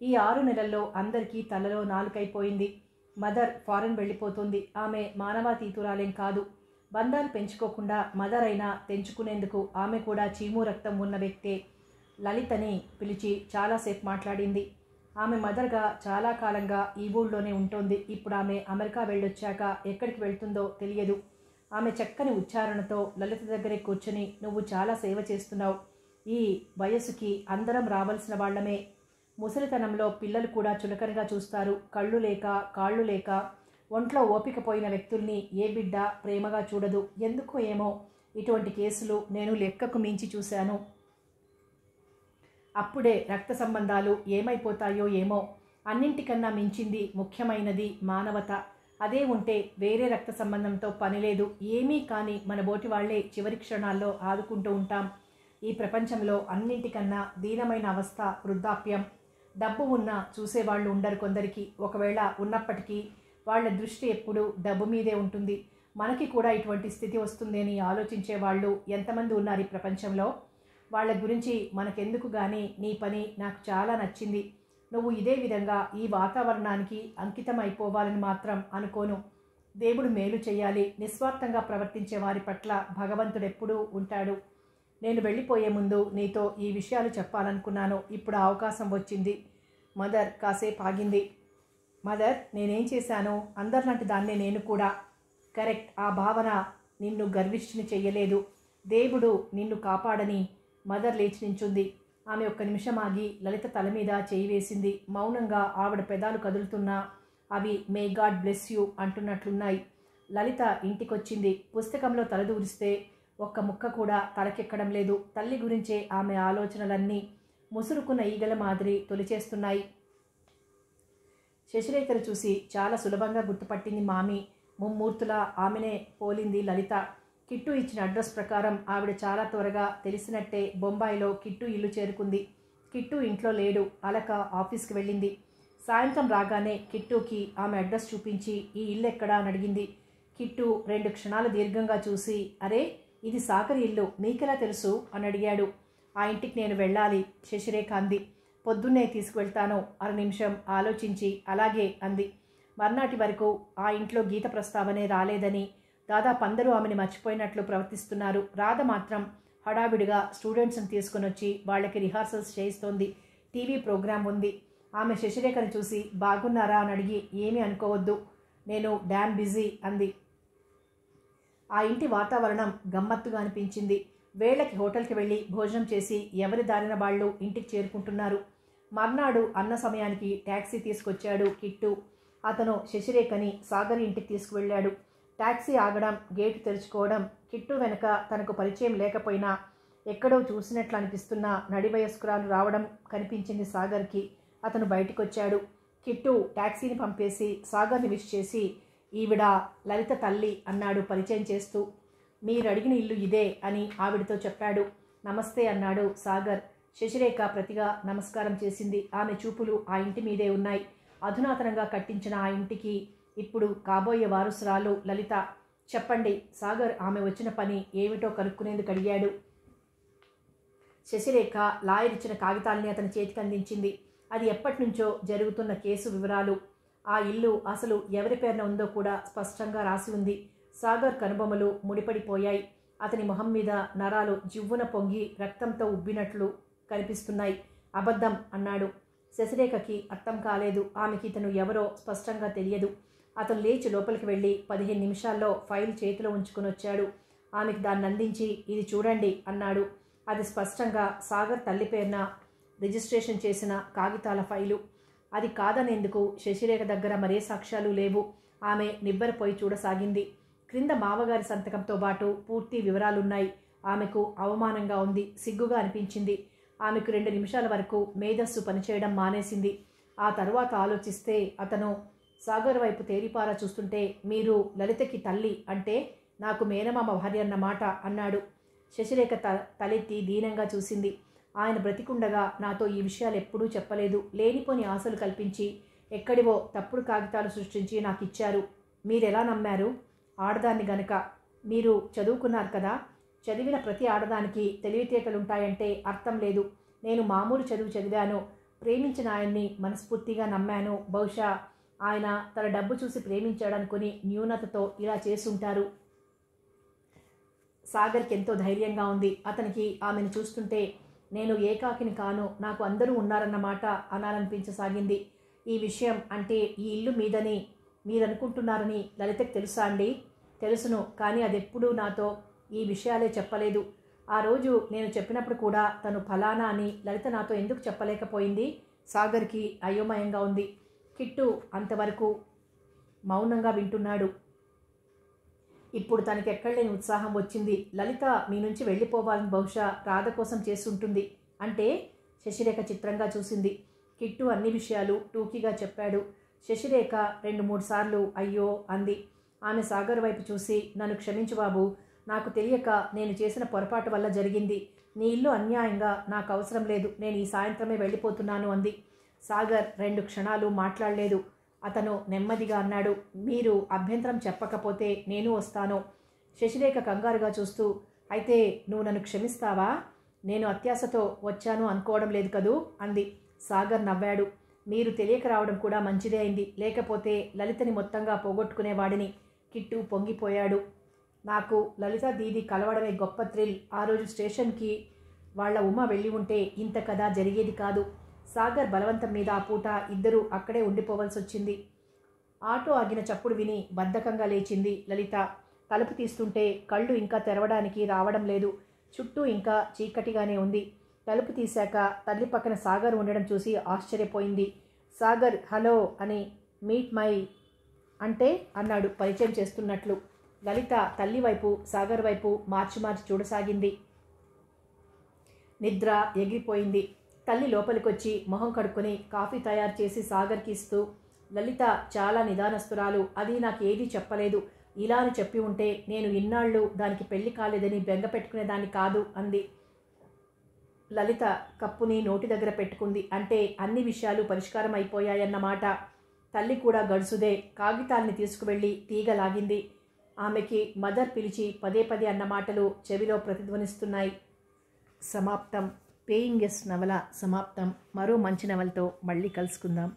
ఈ 6 నెలల్లో అందరికీ తలలో నాలుకైపోయింది. మదర్ ఫారెన్ వెళ్ళిపోతుంది. ఆమె మానవాతీతురాలేం కాదు. బంధాలు పెంచుకోకుండా మదర్ అయినా తెంచుకునేందుకు ఆమె కూడా చీము రక్తం ఉన్న వ్యక్తే. లలితని పిలిచి చాలాసేపు మాట్లాడింది. ఆమె మదర్గా చాలా కాలంగా ఈ ఊళ్ళోనే ఉంటోంది. ఇప్పుడు ఆమె అమెరికా వెళ్ళొచ్చాక ఎక్కడికి వెళ్తుందో తెలియదు. ఆమె చక్కని ఉచ్చారణతో లలిత దగ్గరే కూర్చొని నువ్వు చాలా సేవ చేస్తున్నావు. ఈ వయసుకి అందరం రావాల్సిన వాళ్లమే. ముసలితనంలో పిల్లలు కూడా చులకనగా చూస్తారు. కళ్ళు లేక కాళ్ళు లేక ఒంట్లో ఓపిక పోయిన వ్యక్తుల్ని ఏ బిడ్డ ప్రేమగా చూడదు. ఎందుకో ఏమో ఇటువంటి కేసులు నేను లెక్కకు మించి చూశాను. అప్పుడే రక్త సంబంధాలు ఏమైపోతాయో ఏమో. అన్నింటికన్నా మించింది ముఖ్యమైనది మానవత. అదే ఉంటే వేరే రక్త సంబంధంతో పని లేదు. ఏమీ కాని మన బోటి వాళ్లే చివరి క్షణాల్లో ఆదుకుంటూ ఉంటాం. ఈ ప్రపంచంలో అన్నింటికన్నా దీనమైన అవస్థ వృద్ధాప్యం. డబ్బు ఉన్నా చూసేవాళ్ళు ఉండరు కొందరికి. ఒకవేళ ఉన్నప్పటికీ వాళ్ళ దృష్టి ఎప్పుడూ డబ్బు మీదే ఉంటుంది. మనకి కూడా ఇటువంటి స్థితి వస్తుందని ఆలోచించే వాళ్ళు ఎంతమంది ఉన్నారు ఈ ప్రపంచంలో? వాళ్ళ గురించి మనకెందుకు కానీ నీ పని నాకు చాలా నచ్చింది. నువ్వు ఇదే విధంగా ఈ వాతావరణానికి అంకితం అయిపోవాలని మాత్రం అనుకోను. దేవుడు మేలు చేయాలి. నిస్వార్థంగా ప్రవర్తించే వారి పట్ల భగవంతుడెప్పుడూ ఉంటాడు. నేను వెళ్ళిపోయే ముందు నీతో ఈ విషయాలు చెప్పాలనుకున్నాను. ఇప్పుడు అవకాశం వచ్చింది. మదర్ కాసేపు ఆగింది. మదర్, నేనేం చేశాను? అందరిలాంటి దాన్నే నేను కూడా. కరెక్ట్. ఆ భావన నిన్ను గర్విష్ఠుని చెయ్యలేదు. దేవుడు నిన్ను కాపాడని. మదర్ లేచి నించుంది. ఆమె ఒక్క నిమిషం ఆగి లలిత తల మీద చేయి వేసింది. మౌనంగా ఆవిడ పెదాలు కదులుతున్నా అవి మే గాడ్ బ్లెస్ యూ అంటున్నట్లున్నాయి. లలిత ఇంటికొచ్చింది. పుస్తకంలో తలదూరిస్తే ఒక్క ముక్క కూడా తలకెక్కడం లేదు. తల్లి గురించే ఆమె ఆలోచనలన్నీ ముసురుకున్న ఈగల మాదిరి తొలిచేస్తున్నాయి. శశిరేఖను చూసి చాలా సులభంగా గుర్తుపట్టింది మామి. ముమ్మూర్తులా ఆమెనే పోలింది లలిత. కిట్టు ఇచ్చిన అడ్రస్ ప్రకారం ఆవిడ చాలా త్వరగా తెలిసినట్టే బొంబాయిలో కిట్టు ఇల్లు చేరుకుంది. కిట్టు ఇంట్లో లేడు. అలక ఆఫీస్కి వెళ్ళింది. సాయంత్రం రాగానే కిట్టుకి ఆమె అడ్రస్ చూపించి ఈ ఇల్లు ఎక్కడా అని అడిగింది. కిట్టు 2 క్షణాలు దీర్ఘంగా చూసి, అరే ఇది సాగర్ ఇల్లు, నీకెలా తెలుసు అని అడిగాడు. ఆ ఇంటికి నేను వెళ్ళాలి, శశిరేఖ అంది. పొద్దున్నే తీసుకువెళ్తాను. 1 నిమిషం ఆలోచించి అలాగే అంది. మర్నాటి వరకు ఆ ఇంట్లో గీత ప్రస్తావనే రాలేదని, దాదాపు అందరూ ఆమెను మర్చిపోయినట్లు ప్రవర్తిస్తున్నారు. రాధ మాత్రం హడావిడిగా స్టూడెంట్స్ని తీసుకుని వచ్చి వాళ్ళకి రిహార్సల్స్ చేయిస్తోంది. టీవీ ప్రోగ్రాం ఉంది. ఆమె శశిరేఖను చూసి బాగున్నారా అని అడిగి, ఏమీ అనుకోవద్దు, నేను డామ్ బిజీ అంది. ఆ ఇంటి వాతావరణం గమ్మత్తుగా అనిపించింది. వేళకి హోటల్కి వెళ్ళి భోజనం చేసి ఎవరి దారిన వాళ్ళు ఇంటికి చేరుకుంటున్నారు. మర్నాడు అన్న సమయానికి ట్యాక్సీ తీసుకొచ్చాడు కిట్టు. అతను శశిరేఖని సాగర్ ఇంటికి తీసుకువెళ్ళాడు. ట్యాక్సీ ఆగడం, గేటు తెరుచుకోవడం, కిట్టు వెనక తనకు పరిచయం లేకపోయినా ఎక్కడో చూసినట్లు అనిపిస్తున్న నడివయస్కురాలు రావడం కనిపించింది సాగర్కి. అతను బయటికొచ్చాడు. కిట్టు ట్యాక్సీని పంపేసి సాగర్ని విష్ చేసి, ఈవిడ లలిత తల్లి అన్నాడు పరిచయం చేస్తూ. మీరడిగిన ఇల్లు ఇదే అని ఆవిడతో చెప్పాడు. నమస్తే అన్నాడు సాగర్. శశిరేఖ ప్రతిగా నమస్కారం చేసింది. ఆమె చూపులు ఆ ఇంటి మీదే ఉన్నాయి. అధునాతనంగా కట్టించిన ఆ ఇంటికి ఇప్పుడు కాబోయే వారసురాలు లలిత. చెప్పండి. సాగర్ ఆమె వచ్చిన పని ఏమిటో కనుక్కునేందుకు అడిగాడు. శశిరేఖ లాయర్ ఇచ్చిన కాగితాల్ని అతని చేతికి అందించింది. అది ఎప్పటినుంచో జరుగుతున్న కేసు వివరాలు. ఆ ఇల్లు అసలు ఎవరి పేరున ఉందో కూడా స్పష్టంగా రాసి ఉంది. సాగర్ కనుబొమలు ముడిపడిపోయాయి. అతని మొహం మీద నరాలు జివ్వున పొంగి రక్తంతో ఉబ్బినట్లు కనిపిస్తున్నాయి. అబద్ధం అన్నాడు. శశిరేఖకి అర్థం కాలేదు. ఆమెకి ఇతను ఎవరో స్పష్టంగా తెలియదు. అతను లేచి లోపలికి వెళ్ళి 15 నిమిషాల్లో ఫైల్ చేతిలో ఉంచుకుని వచ్చాడు. ఆమెకు దాన్ని అందించి, ఇది చూడండి అన్నాడు. అది స్పష్టంగా సాగర్ తల్లి పేరున రిజిస్ట్రేషన్ చేసిన కాగితాల ఫైలు. అది కాదనేందుకు శశిరేఖ దగ్గర మరే సాక్ష్యాలు లేవు. ఆమె నివ్వెరపోయి చూడసాగింది. క్రింద మావగారి సంతకంతో పాటు పూర్తి వివరాలున్నాయి. ఆమెకు అవమానంగా ఉంది. సిగ్గుగా అనిపించింది. ఆమెకు 2 నిమిషాల వరకు మేధస్సు పనిచేయడం మానేసింది. ఆ తరువాత ఆలోచిస్తే అతను సాగర్ వైపు తేరిపారా చూస్తుంటే, మీరు లలితకి తల్లి అంటే నాకు మేనమామ భార్య అన్నమాట అన్నాడు. శశిరేఖ తలెత్తి దీనంగా చూసింది. ఆయన బ్రతికుండగా నాతో ఈ విషయాలు ఎప్పుడూ చెప్పలేదు. లేనిపోని ఆశలు కల్పించి ఎక్కడివో తప్పుడు కాగితాలు సృష్టించి నాకు ఇచ్చారు. మీరెలా నమ్మారు? ఆడదాన్ని గనక. మీరు చదువుకున్నారు కదా. చదివిన ప్రతి ఆడదానికి తెలివితేటలుంటాయంటే అర్థం లేదు. నేను మామూలు చదువు చదివాను. ప్రేమించిన ఆయన్ని మనస్ఫూర్తిగా నమ్మాను. బహుశా ఆయన తన డబ్బు చూసి ప్రేమించాడనుకుని న్యూనతతో ఇలా చేసుంటారు. సాగర్కి ఎంతో ధైర్యంగా ఉంది. అతనికి ఆమెను చూస్తుంటే నేను ఏకాకిని కాను, నాకు అందరూ ఉన్నారన్నమాట అనాలనిపించసాగింది. ఈ విషయం అంటే ఈ ఇల్లు మీదని మీరనుకుంటున్నారని లలితకి తెలుసా అండి? తెలుసును, కానీ అదెప్పుడూ నాతో ఈ విషయాలే చెప్పలేదు. ఆ రోజు నేను చెప్పినప్పుడు కూడా తను ఫలానా అని లలిత నాతో ఎందుకు చెప్పలేకపోయింది? సాగర్కి అయోమయంగా ఉంది. కిట్టు అంతవరకు మౌనంగా వింటున్నాడు. ఇప్పుడు తనకి ఎక్కడలేని ఉత్సాహం వచ్చింది. లలిత మీ నుంచి వెళ్ళిపోవాలని బహుశా రాధ కోసం చేసుంటుంది అంటే? శశిరేఖ చిత్రంగా చూసింది. కిట్టు అన్ని విషయాలు టూకీగా చెప్పాడు. శశిరేఖ 2-3 సార్లు అయ్యో అంది. ఆమె సాగర్ వైపు చూసి, నన్ను క్షమించు బాబు, నాకు తెలియక నేను చేసిన పొరపాటు వల్ల జరిగింది. నీ ఇల్లు అన్యాయంగా నాకు అవసరం లేదు, నేను ఈ సాయంత్రమే వెళ్ళిపోతున్నాను అంది. సాగర్ 2 క్షణాలు మాట్లాడలేదు. అతను నెమ్మదిగా అన్నాడు, మీరు అభ్యంతరం చెప్పకపోతే నేను వస్తాను. శశిరేఖ కంగారుగా చూస్తూ, అయితే నువ్వు నన్ను క్షమిస్తావా? నేను అత్యాశతో వచ్చాను అనుకోవడం లేదు కదూ అంది. సాగర్ నవ్వాడు. మీరు తెలియక రావడం కూడా మంచిదే అయింది, లేకపోతే లలితని మొత్తంగా పోగొట్టుకునేవాడిని. కిట్టు పొంగిపోయాడు. నాకు లలిత దీది కలవడమే గొప్ప థ్రిల్. ఆ రోజు స్టేషన్కి వాళ్ళ ఉమ వెళ్ళి ఉంటే ఇంత కథ జరిగేది కాదు. సాగర్ బలవంతం మీద ఆ పూట ఇద్దరూ అక్కడే ఉండిపోవలసి వచ్చింది. ఆటో ఆగిన చప్పుడు విని బద్ధకంగా లేచింది లలిత. తలుపు తీస్తుంటే కళ్ళు ఇంకా తెరవడానికి రావడం లేదు. చుట్టూ ఇంకా చీకటిగానే ఉంది. తలుపు తీశాక తల్లి పక్కన సాగర్ ఉండడం చూసి ఆశ్చర్యపోయింది. సాగర్ హలో అని మీట్ మై అంటే అన్నాడు పరిచయం చేస్తున్నట్లు. లలిత తల్లి వైపు సాగర్ వైపు మార్చి మార్చి చూడసాగింది. నిద్ర ఎగిరిపోయింది. తల్లి లోపలికొచ్చి మొహం కడుక్కొని కాఫీ తయారు చేసి సాగర్కి ఇస్తూ, లలిత చాలా నిదానస్తురాలు, అది నాకేదీ చెప్పలేదు. ఇలా అని చెప్పి ఉంటే నేను ఇన్నాళ్ళు దానికి పెళ్లి కాలేదని బెంగ పెట్టుకునేదాన్ని కాదు అంది. లలిత కప్పుని నోటి దగ్గర పెట్టుకుంది. అంటే అన్ని విషయాలు పరిష్కారం అయిపోయాయన్నమాట. తల్లి కూడా గడుసుదే. కాగితాల్ని తీసుకువెళ్ళి తీగలాగింది. ఆమెకి మదర్ పిలిచి పదే పదే అన్న మాటలు చెవిలో ప్రతిధ్వనిస్తున్నాయి. సమాప్తం. పేయింగ్ గెస్ట్ నవల సమాప్తం. మరో మంచి నవలతో మళ్ళీ కలుసుకుందాం.